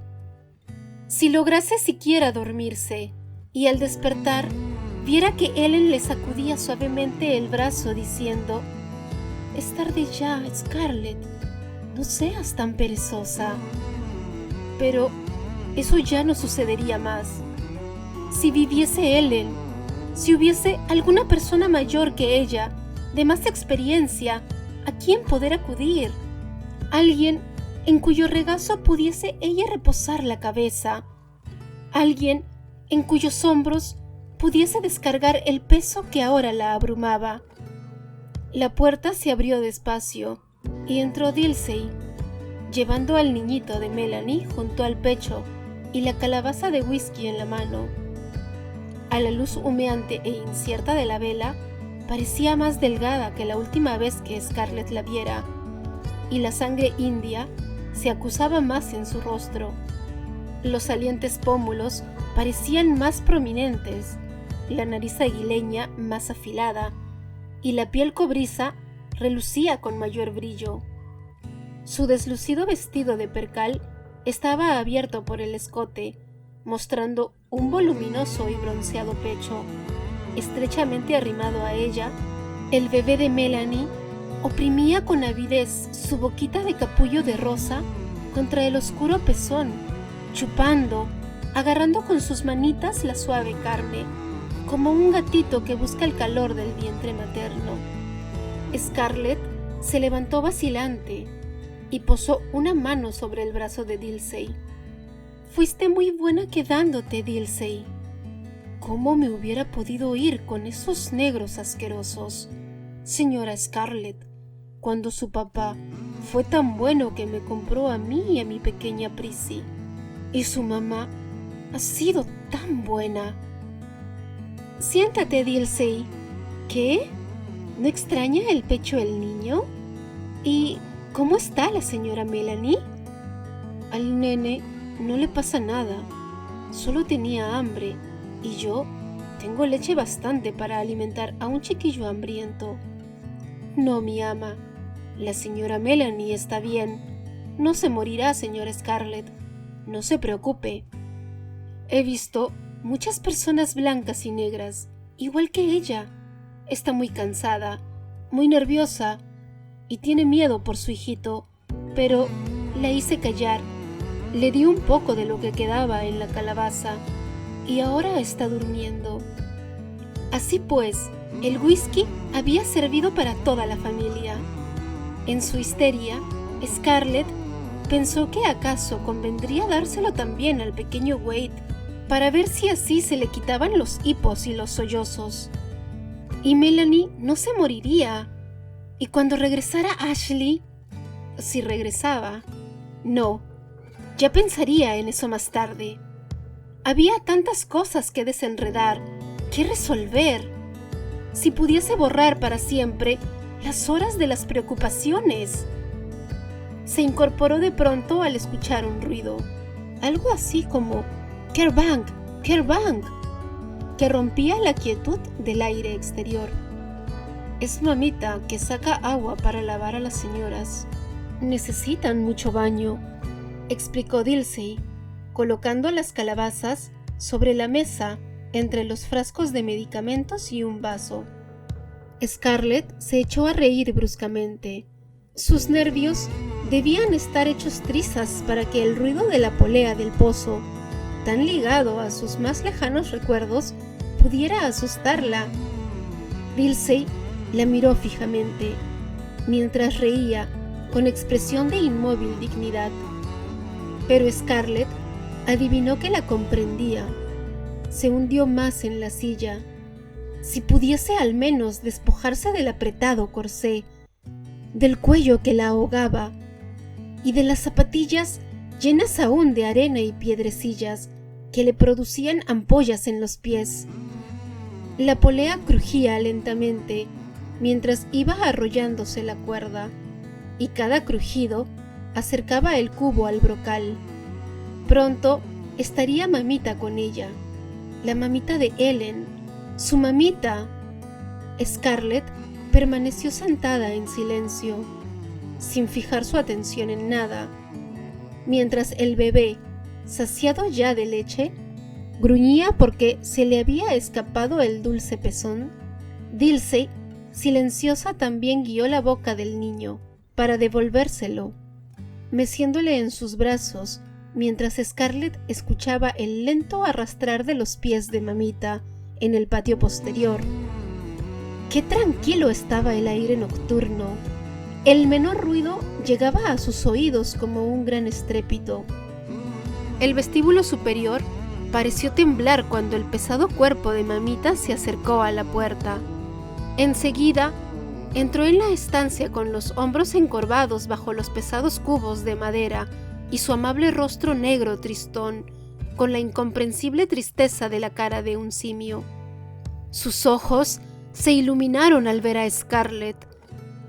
Si lograse siquiera dormirse, y al despertar viera que Ellen le sacudía suavemente el brazo diciendo: «Es tarde ya, Scarlett, no seas tan perezosa». Pero eso ya no sucedería más. Si viviese Ellen, si hubiese alguna persona mayor que ella, de más experiencia, a quien poder acudir, alguien en cuyo regazo pudiese ella reposar la cabeza, alguien en cuyos hombros pudiese descargar el peso que ahora la abrumaba. La puerta se abrió despacio y entró Dilsey, llevando al niñito de Melanie junto al pecho y la calabaza de whisky en la mano. A la luz humeante e incierta de la vela, parecía más delgada que la última vez que Scarlett la viera, y la sangre india se acusaba más en su rostro. Los salientes pómulos parecían más prominentes, la nariz aguileña más afilada, y la piel cobriza relucía con mayor brillo. Su deslucido vestido de percal estaba abierto por el escote, mostrando un voluminoso y bronceado pecho. Estrechamente arrimado a ella, el bebé de Melanie oprimía con avidez su boquita de capullo de rosa contra el oscuro pezón, chupando, agarrando con sus manitas la suave carne, como un gatito que busca el calor del vientre materno. Scarlett se levantó vacilante y posó una mano sobre el brazo de Dilsey. «Fuiste muy buena quedándote, Dilsey. ¿Cómo me hubiera podido ir con esos negros asquerosos, señora Scarlett, cuando su papá fue tan bueno que me compró a mí y a mi pequeña Prissy? Y su mamá ha sido tan buena». «Siéntate, Dilsey». «¿Qué? ¿No extraña el pecho el niño? ¿Y cómo está la señora Melanie?» «Al nene no le pasa nada, solo tenía hambre, y yo tengo leche bastante para alimentar a un chiquillo hambriento». «No, mi ama, la señora Melanie está bien. No se morirá, señora Scarlett, no se preocupe. He visto muchas personas blancas y negras, igual que ella. Está muy cansada, muy nerviosa y tiene miedo por su hijito, pero la hice callar. Le di un poco de lo que quedaba en la calabaza y ahora está durmiendo. Así pues, el whisky había servido para toda la familia. En su histeria, Scarlett pensó que acaso convendría dárselo también al pequeño Wade para ver si así se le quitaban los hipos y los sollozos. Y Melanie no se moriría. Y cuando regresara Ashley, si regresaba, no, ya pensaría en eso más tarde. Había tantas cosas que desenredar, que resolver. Si pudiese borrar para siempre las horas de las preocupaciones. Se incorporó de pronto al escuchar un ruido, algo así como "Kerbank, Kerbank", que rompía la quietud del aire exterior. Es mamita que saca agua para lavar a las señoras. Necesitan mucho baño, explicó Dilsey, colocando las calabazas sobre la mesa entre los frascos de medicamentos y un vaso. Scarlett se echó a reír bruscamente. Sus nervios debían estar hechos trizas para que el ruido de la polea del pozo, tan ligado a sus más lejanos recuerdos, pudiera asustarla. Dilsey la miró fijamente, mientras reía con expresión de inmóvil dignidad. Pero Scarlett adivinó que la comprendía. Se hundió más en la silla. Si pudiese al menos despojarse del apretado corsé, del cuello que la ahogaba y de las zapatillas llenas aún de arena y piedrecillas que le producían ampollas en los pies. La polea crujía lentamente mientras iba arrollándose la cuerda, y cada crujido acercaba el cubo al brocal. Pronto estaría mamita con ella, la mamita de Ellen, su mamita. Scarlett permaneció sentada en silencio, sin fijar su atención en nada, mientras el bebé, saciado ya de leche, gruñía porque se le había escapado el dulce pezón. Dilsey, silenciosa, también guió la boca del niño para devolvérselo, meciéndole en sus brazos, mientras Scarlett escuchaba el lento arrastrar de los pies de mamita en el patio posterior. Qué tranquilo estaba el aire nocturno. El menor ruido llegaba a sus oídos como un gran estrépito. El vestíbulo superior pareció temblar cuando el pesado cuerpo de mamita se acercó a la puerta. Enseguida entró en la estancia con los hombros encorvados bajo los pesados cubos de madera y su amable rostro negro tristón, con la incomprensible tristeza de la cara de un simio. Sus ojos se iluminaron al ver a Scarlett.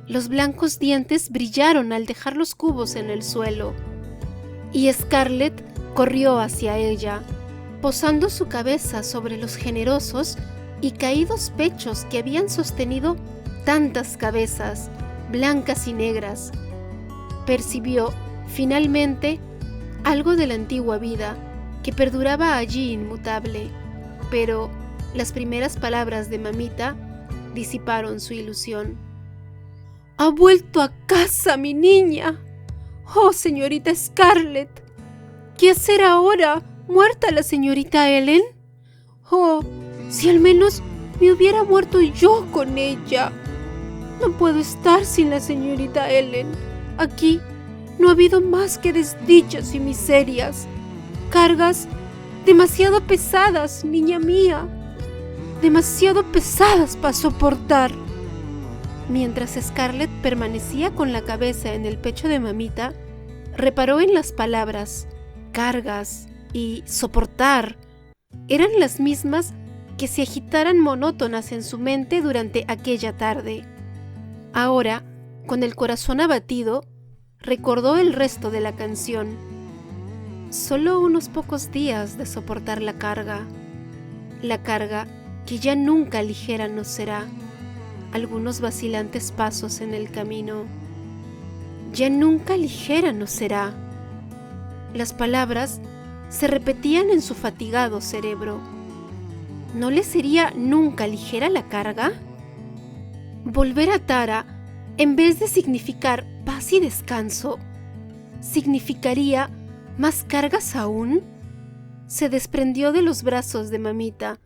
Los blancos dientes brillaron al dejar los cubos en el suelo, y Scarlett corrió hacia ella, posando su cabeza sobre los generosos y caídos pechos que habían sostenido tantas cabezas, blancas y negras. Percibió, finalmente, algo de la antigua vida que perduraba allí inmutable, pero las primeras palabras de mamita disiparon su ilusión. «¡Ha vuelto a casa, mi niña! ¡Oh, señorita Scarlett! ¿Qué hacer ahora, muerta la señorita Ellen? ¡Oh, si al menos me hubiera muerto yo con ella! No puedo estar sin la señorita Ellen. Aquí no ha habido más que desdichas y miserias. Cargas demasiado pesadas, niña mía. Demasiado pesadas para soportar». Mientras Scarlett permanecía con la cabeza en el pecho de mamita, reparó en las palabras «cargas» y «soportar». Eran las mismas que se agitaran monótonas en su mente durante aquella tarde. Ahora, con el corazón abatido, recordó el resto de la canción. Solo unos pocos días de soportar la carga que ya nunca ligera nos será. Algunos vacilantes pasos en el camino. Ya nunca ligera nos será. Las palabras se repetían en su fatigado cerebro. ¿No le sería nunca ligera la carga? Volver a Tara, en vez de significar paz y descanso, ¿significaría más cargas aún? Se desprendió de los brazos de mamita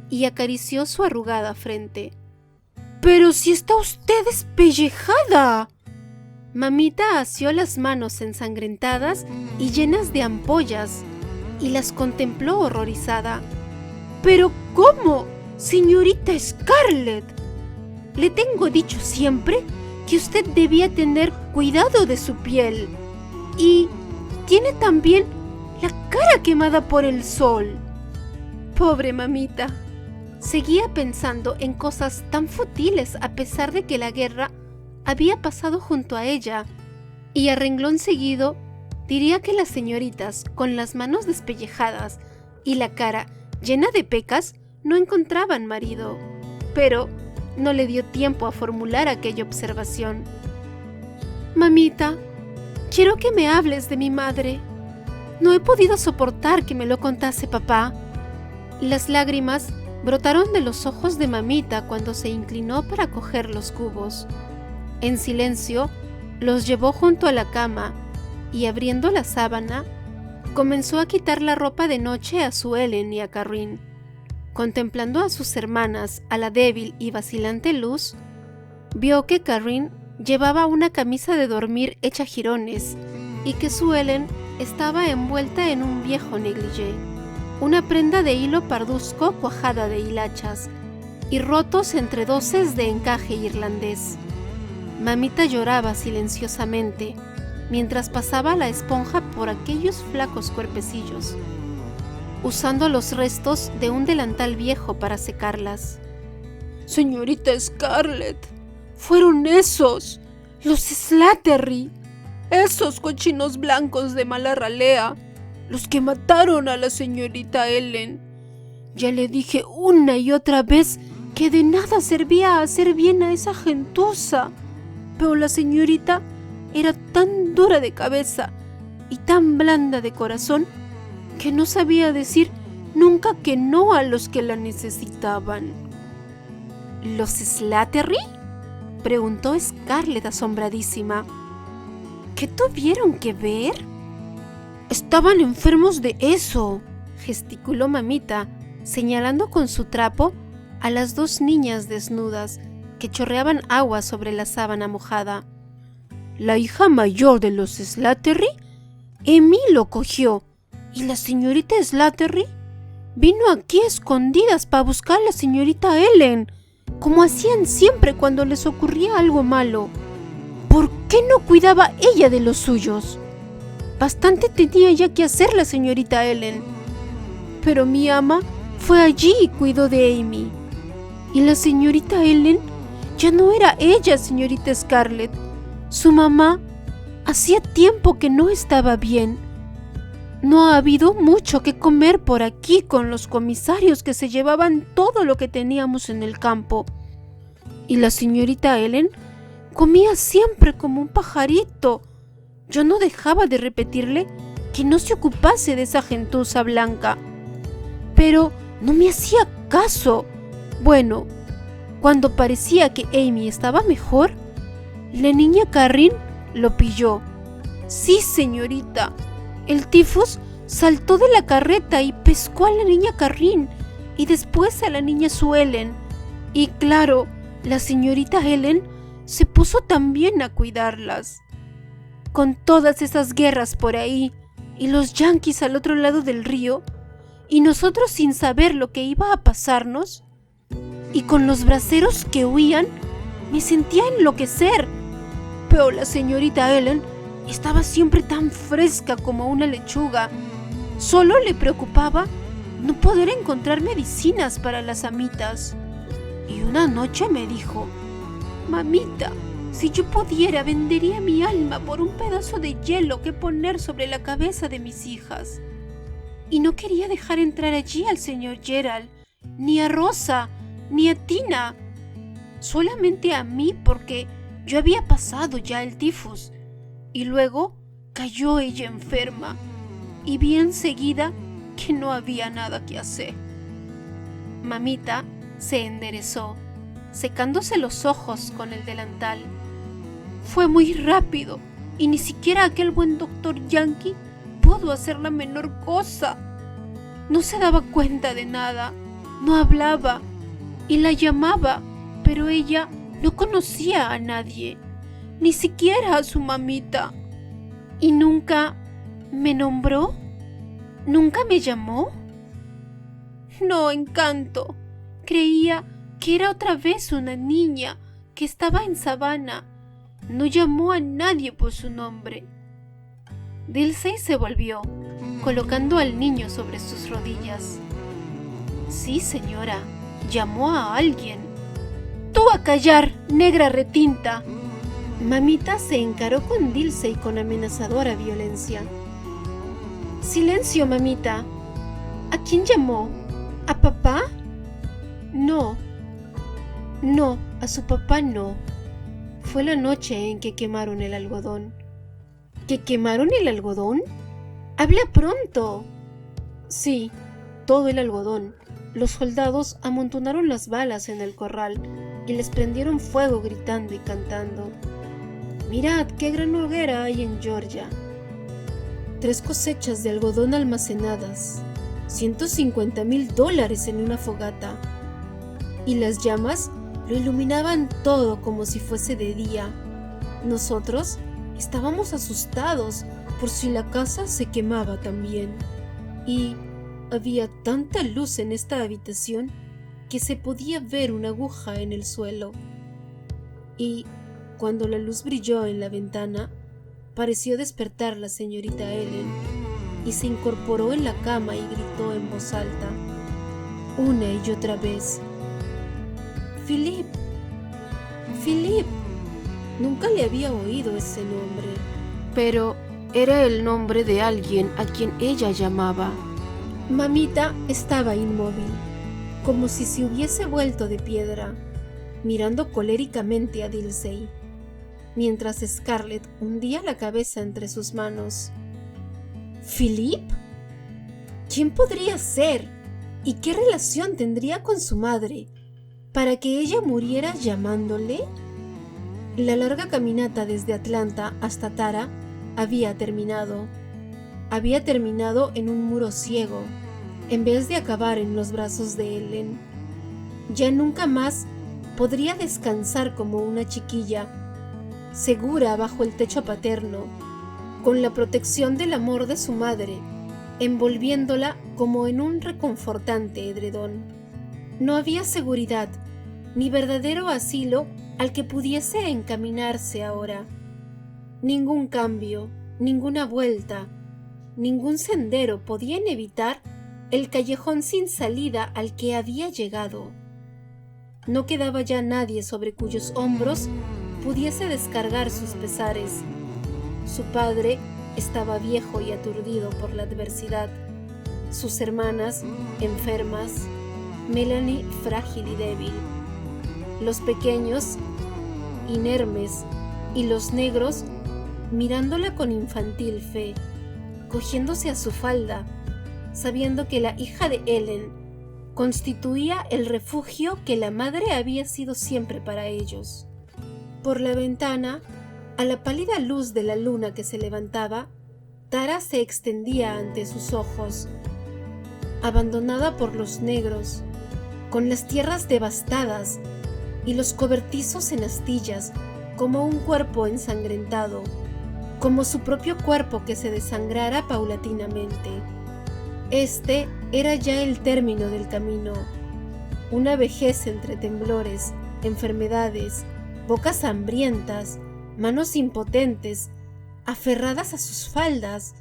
y acarició su arrugada frente. ¡Pero si está usted despellejada! Mamita asió las manos ensangrentadas y llenas de ampollas y las contempló horrorizada. ¿Pero cómo, señorita Scarlett? Le tengo dicho siempre que usted debía tener cuidado de su piel. Y tiene también la cara quemada por el sol. Pobre mamita. Seguía pensando en cosas tan futiles a pesar de que la guerra había pasado junto a ella, y a renglón seguido diría que las señoritas con las manos despellejadas y la cara llena de pecas no encontraban marido. Pero no le dio tiempo a formular aquella observación. Mamita, quiero que me hables de mi madre. No he podido soportar que me lo contase papá. Las lágrimas brotaron de los ojos de mamita cuando se inclinó para coger los cubos. En silencio, los llevó junto a la cama y, abriendo la sábana, comenzó a quitar la ropa de noche a Sue Ellen y a Carrine. Contemplando a sus hermanas a la débil y vacilante luz, vio que Carrine llevaba una camisa de dormir hecha jirones y que Sue Ellen estaba envuelta en un viejo negligé, una prenda de hilo parduzco cuajada de hilachas y rotos entredoces de encaje irlandés. Mamita lloraba silenciosamente mientras pasaba la esponja por aquellos flacos cuerpecillos, usando los restos de un delantal viejo para secarlas. Señorita Scarlett, fueron esos, los Slattery, esos cochinos blancos de mala ralea, los que mataron a la señorita Ellen. Ya le dije una y otra vez que de nada servía hacer bien a esa gentuza, pero la señorita era tan dura de cabeza y tan blanda de corazón que no sabía decir nunca que no a los que la necesitaban. ¿Los Slattery?, preguntó Scarlett asombradísima. ¿Qué tuvieron que ver? Estaban enfermos de eso, gesticuló mamita, señalando con su trapo a las dos niñas desnudas que chorreaban agua sobre la sábana mojada. La hija mayor de los Slattery, Amy, lo cogió, y la señorita Slattery vino aquí a escondidas para buscar a la señorita Ellen, como hacían siempre cuando les ocurría algo malo. ¿Por qué no cuidaba ella de los suyos? Bastante tenía ya que hacer la señorita Ellen. Pero mi ama fue allí y cuidó de Amy. Y la señorita Ellen ya no era ella, señorita Scarlett. Su mamá hacía tiempo que no estaba bien. No ha habido mucho que comer por aquí con los comisarios que se llevaban todo lo que teníamos en el campo. Y la señorita Ellen comía siempre como un pajarito. Yo no dejaba de repetirle que no se ocupase de esa gentuza blanca. Pero no me hacía caso. Bueno, cuando parecía que Amy estaba mejor, la niña Carrine lo pilló. Sí, señorita. El tifus saltó de la carreta y pescó a la niña Carrine y después a la niña Sue Ellen. Y claro, la señorita Ellen se puso también a cuidarlas. Con todas esas guerras por ahí y los yanquis al otro lado del río, y nosotros sin saber lo que iba a pasarnos, y con los braceros que huían, me sentía enloquecer. Pero la señorita Ellen estaba siempre tan fresca como una lechuga. Solo le preocupaba no poder encontrar medicinas para las amitas. Y una noche me dijo: mamita, si yo pudiera, vendería mi alma por un pedazo de hielo que poner sobre la cabeza de mis hijas. Y no quería dejar entrar allí al señor Gerald, ni a Rosa, ni a Tina. Solamente a mí, porque yo había pasado ya el tifus. Y luego cayó ella enferma, y vi enseguida que no había nada que hacer. Mamita se enderezó, secándose los ojos con el delantal. Fue muy rápido y ni siquiera aquel buen doctor Yankee pudo hacer la menor cosa. No se daba cuenta de nada, no hablaba y la llamaba, pero ella no conocía a nadie, ni siquiera a su mamita. ¿Y nunca me nombró? ¿Nunca me llamó? No, Encanto. Creía que era otra vez una niña que estaba en Savannah. No llamó a nadie por su nombre. Dilsey se volvió, colocando al niño sobre sus rodillas. Sí, señora, llamó a alguien. ¡Tú a callar, negra retinta! Mamita se encaró con Dilsey con amenazadora violencia. Silencio, mamita. ¿A quién llamó? ¿A papá? No, a su papá no. Fue la noche en que quemaron el algodón. ¿Que quemaron el algodón? ¡Habla pronto! Sí, todo el algodón. Los soldados amontonaron las balas en el corral y les prendieron fuego gritando y cantando. Mirad qué gran hoguera hay en Georgia. 3 cosechas de algodón almacenadas, $150,000 en una fogata. Y las llamas lo iluminaban todo como si fuese de día. Nosotros estábamos asustados por si la casa se quemaba también. Y había tanta luz en esta habitación que se podía ver una aguja en el suelo. Y cuando la luz brilló en la ventana, pareció despertar la señorita Ellen y se incorporó en la cama y gritó en voz alta, una y otra vez: «Philip, Philip». Nunca le había oído ese nombre, pero era el nombre de alguien a quien ella llamaba. Mamita estaba inmóvil, como si se hubiese vuelto de piedra, mirando coléricamente a Dilsey, mientras Scarlett hundía la cabeza entre sus manos. ¿Philip? ¿Quién podría ser? ¿Y qué relación tendría con su madre para que ella muriera llamándole? La larga caminata desde Atlanta hasta Tara había terminado. Había terminado en un muro ciego, en vez de acabar en los brazos de Ellen. Ya nunca más podría descansar como una chiquilla, segura bajo el techo paterno, con la protección del amor de su madre, envolviéndola como en un reconfortante edredón. No había seguridad, ni verdadero asilo al que pudiese encaminarse ahora. Ningún cambio, ninguna vuelta, ningún sendero podían evitar el callejón sin salida al que había llegado. No quedaba ya nadie sobre cuyos hombros pudiese descargar sus pesares. Su padre estaba viejo y aturdido por la adversidad. Sus hermanas, enfermas. Melanie, frágil y débil. Los pequeños, inermes, y los negros, mirándola con infantil fe, cogiéndose a su falda, sabiendo que la hija de Ellen constituía el refugio que la madre había sido siempre para ellos. Por la ventana, a la pálida luz de la luna que se levantaba, Tara se extendía ante sus ojos, abandonada por los negros, con las tierras devastadas y los cobertizos en astillas, como un cuerpo ensangrentado, como su propio cuerpo que se desangrara paulatinamente. Este era ya el término del camino, una vejez entre temblores, enfermedades, bocas hambrientas, manos impotentes, aferradas a sus faldas,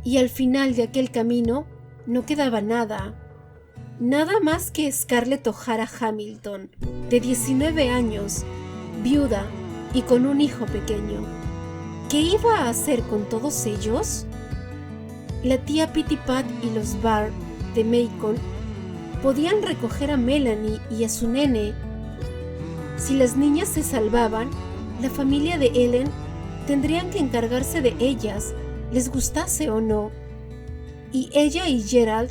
y al final de aquel camino no quedaba nada más que Scarlett O'Hara Hamilton, de 19 años, viuda y con un hijo pequeño. ¿Qué iba a hacer con todos ellos? La tía Pittipat y los Barr de Macon podían recoger a Melanie y a su nene. Si las niñas se salvaban, la familia de Ellen tendrían que encargarse de ellas, les gustase o no. Y ella y Gerald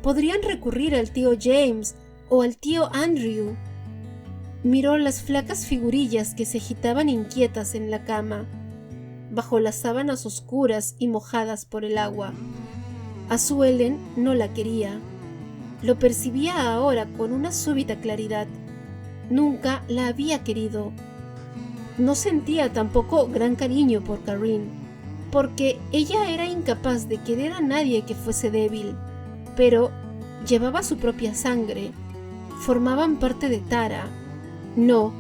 podrían recurrir al tío James o al tío Andrew. Miró las flacas figurillas que se agitaban inquietas en la cama, bajo las sábanas oscuras y mojadas por el agua. A su Ellen no la quería. Lo percibía ahora con una súbita claridad. Nunca la había querido. No sentía tampoco gran cariño por Carrine, porque ella era incapaz de querer a nadie que fuese débil, pero llevaba su propia sangre. Formaban parte de Tara. No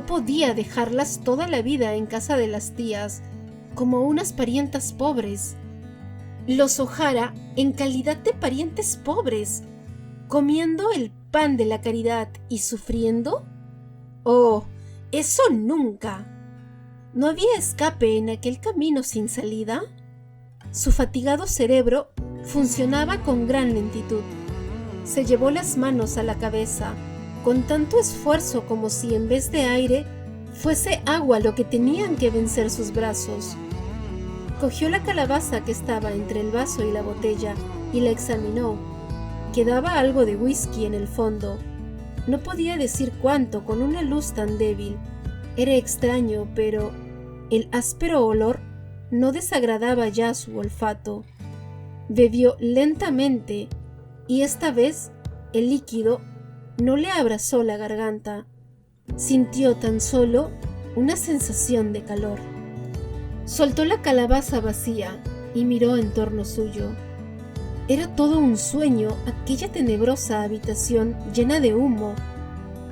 podía dejarlas toda la vida en casa de las tías, como unas parientas pobres. Los O'Hara en calidad de parientes pobres, comiendo el pan de la caridad y sufriendo. ¡Oh, eso nunca! ¿No había escape en aquel camino sin salida? Su fatigado cerebro funcionaba con gran lentitud. Se llevó las manos a la cabeza, con tanto esfuerzo como si en vez de aire fuese agua lo que tenían que vencer sus brazos. Cogió la calabaza que estaba entre el vaso y la botella y la examinó. Quedaba algo de whisky en el fondo. No podía decir cuánto con una luz tan débil. Era extraño, pero el áspero olor no desagradaba ya su olfato. Bebió lentamente y esta vez el líquido no le abrazó la garganta. Sintió tan solo una sensación de calor. Soltó la calabaza vacía y miró en torno suyo. Era todo un sueño aquella tenebrosa habitación llena de humo,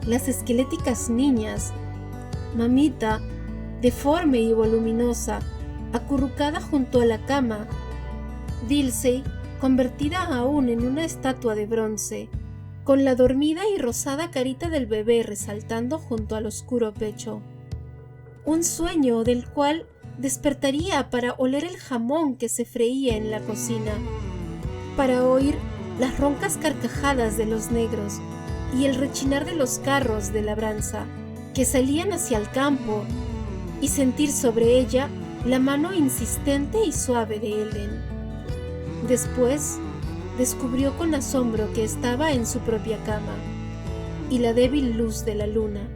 las esqueléticas niñas, mamita, deforme y voluminosa, acurrucada junto a la cama, Dilsey, convertida aún en una estatua de bronce, con la dormida y rosada carita del bebé resaltando junto al oscuro pecho. Un sueño del cual despertaría para oler el jamón que se freía en la cocina, para oír las roncas carcajadas de los negros y el rechinar de los carros de labranza que salían hacia el campo y sentir sobre ella la mano insistente y suave de Ellen. Después descubrió con asombro que estaba en su propia cama y la débil luz de la luna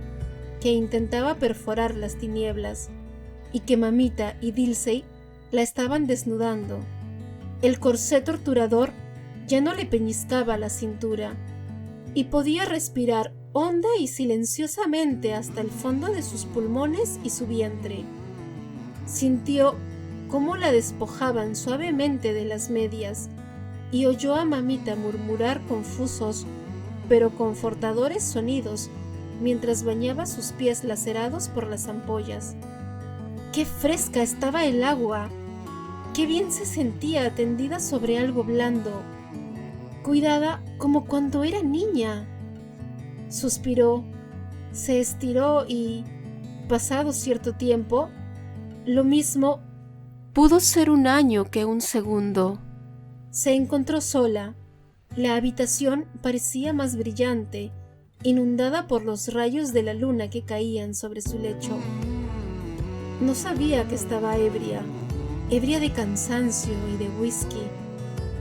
que intentaba perforar las tinieblas y que mamita y Dilsey la estaban desnudando. El corsé torturador ya no le peñiscaba la cintura y podía respirar honda y silenciosamente hasta el fondo de sus pulmones y su vientre. Sintió cómo la despojaban suavemente de las medias y oyó a mamita murmurar confusos pero confortadores sonidos mientras bañaba sus pies lacerados por las ampollas. ¡Qué fresca estaba el agua! ¡Qué bien se sentía tendida sobre algo blando! Cuidada como cuando era niña. Suspiró, se estiró y, pasado cierto tiempo, lo mismo pudo ser un año que un segundo. Se encontró sola. La habitación parecía más brillante, inundada por los rayos de la luna que caían sobre su lecho. No sabía que estaba ebria de cansancio y de whisky.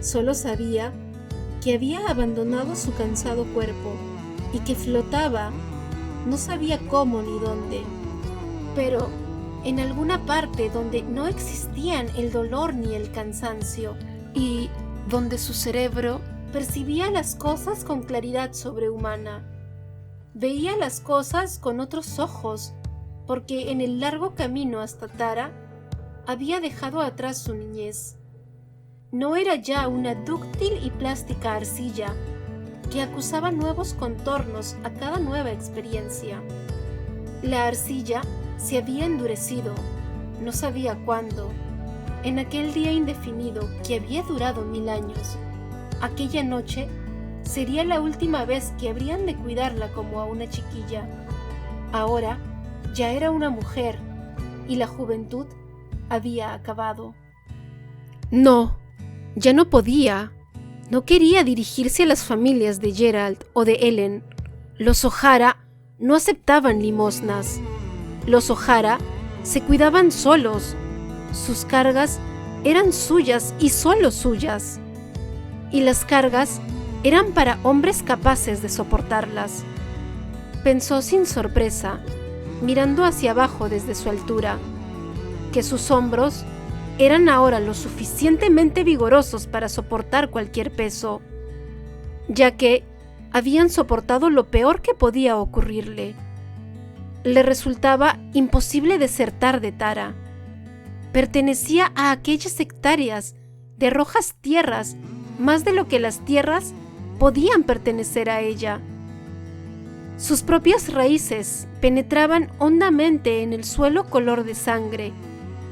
Solo sabía que había abandonado su cansado cuerpo y que flotaba, no sabía cómo ni dónde, pero en alguna parte donde no existían el dolor ni el cansancio y donde su cerebro percibía las cosas con claridad sobrehumana. Veía las cosas con otros ojos, porque en el largo camino hasta Tara había dejado atrás su niñez. No era ya una dúctil y plástica arcilla que acusaba nuevos contornos a cada nueva experiencia. La arcilla se había endurecido, no sabía cuándo, en aquel día indefinido que había durado 1000 años. Aquella noche sería la última vez que habrían de cuidarla como a una chiquilla. Ahora ya era una mujer y la juventud había acabado. No, ya no podía. No quería dirigirse a las familias de Gerald o de Ellen. Los O'Hara no aceptaban limosnas. Los O'Hara se cuidaban solos. Sus cargas eran suyas y solo suyas. Y las cargas eran para hombres capaces de soportarlas. Pensó sin sorpresa, mirando hacia abajo desde su altura, que sus hombros eran ahora lo suficientemente vigorosos para soportar cualquier peso, ya que habían soportado lo peor que podía ocurrirle. Le resultaba imposible desertar de Tara. Pertenecía a aquellas hectáreas de rojas tierras más de lo que las tierras podían pertenecer a ella. Sus propias raíces penetraban hondamente en el suelo color de sangre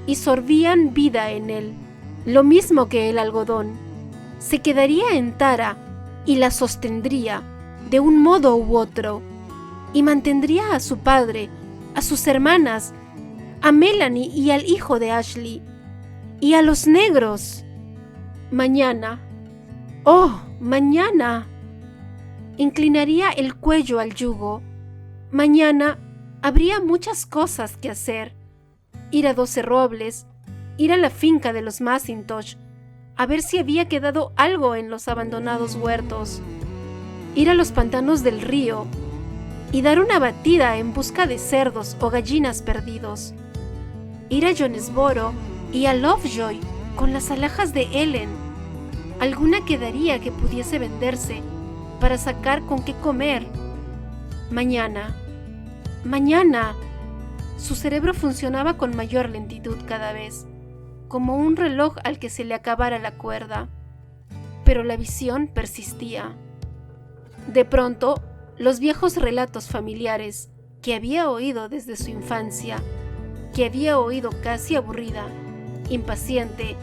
y sorbían vida en él, lo mismo que el algodón. Se quedaría en Tara y la sostendría de un modo u otro, y mantendría a su padre, a sus hermanas, a Melanie y al hijo de Ashley, y a los negros. Mañana, ¡oh, mañana! Inclinaría el cuello al yugo. Mañana habría muchas cosas que hacer. Ir a 12 Robles, ir a la finca de los Mackintosh, a ver si había quedado algo en los abandonados huertos, ir a los pantanos del río y dar una batida en busca de cerdos o gallinas perdidos, ir a Jonesboro y a Lovejoy con las alhajas de Ellen. Alguna quedaría que pudiese venderse para sacar con qué comer. Mañana, mañana. Su cerebro funcionaba con mayor lentitud cada vez, como un reloj al que se le acabara la cuerda. Pero la visión persistía. De pronto, los viejos relatos familiares que había oído desde su infancia, que había oído casi aburrida, impaciente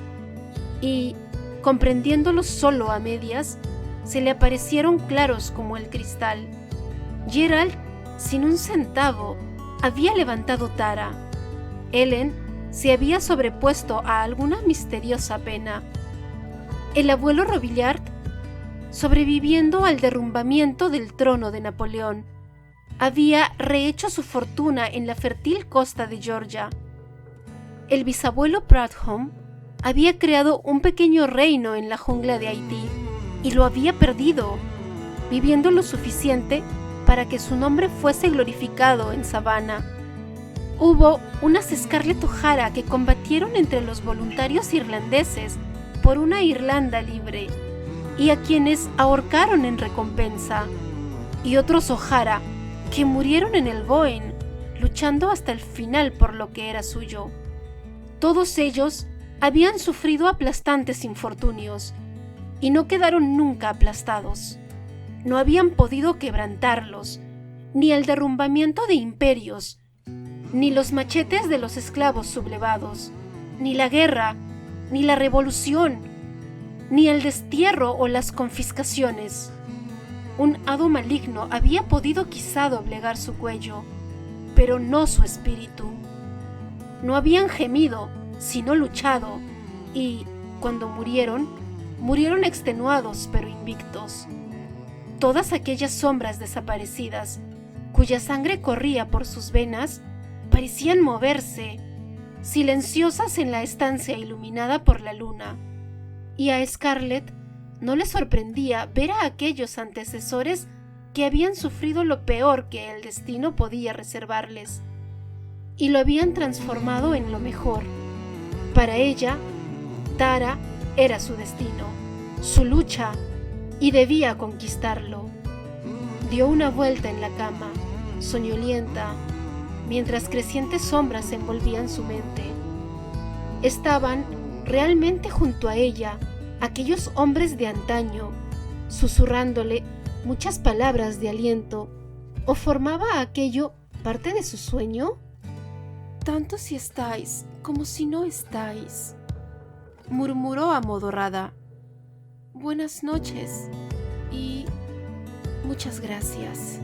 y, comprendiéndolos solo a medias, se le aparecieron claros como el cristal. Gerald, sin un centavo, había levantado Tara. Ellen se había sobrepuesto a alguna misteriosa pena. El abuelo Robillard, sobreviviendo al derrumbamiento del trono de Napoleón, había rehecho su fortuna en la fértil costa de Georgia. El bisabuelo Pradham había creado un pequeño reino en la jungla de Haití y lo había perdido, viviendo lo suficiente para que su nombre fuese glorificado en Savannah. Hubo unas Scarlett O'Hara que combatieron entre los voluntarios irlandeses por una Irlanda libre y a quienes ahorcaron en recompensa, y otros O'Hara que murieron en el Boyne, luchando hasta el final por lo que era suyo. Todos ellos habían sufrido aplastantes infortunios y no quedaron nunca aplastados. No habían podido quebrantarlos, ni el derrumbamiento de imperios, ni los machetes de los esclavos sublevados, ni la guerra, ni la revolución, ni el destierro o las confiscaciones. Un hado maligno había podido quizá doblegar su cuello, pero no su espíritu. No habían gemido, sino luchado, y, cuando murieron extenuados pero invictos. Todas aquellas sombras desaparecidas, cuya sangre corría por sus venas, parecían moverse, silenciosas en la estancia iluminada por la luna, y a Scarlett no le sorprendía ver a aquellos antecesores que habían sufrido lo peor que el destino podía reservarles, y lo habían transformado en lo mejor. Para ella, Tara era su destino, su lucha, y debía conquistarlo. Dio una vuelta en la cama, soñolienta, mientras crecientes sombras envolvían su mente. Estaban realmente junto a ella aquellos hombres de antaño, susurrándole muchas palabras de aliento, ¿o formaba aquello parte de su sueño? Tanto si estáis como si no estáis, murmuró amodorrada. Buenas noches y muchas gracias.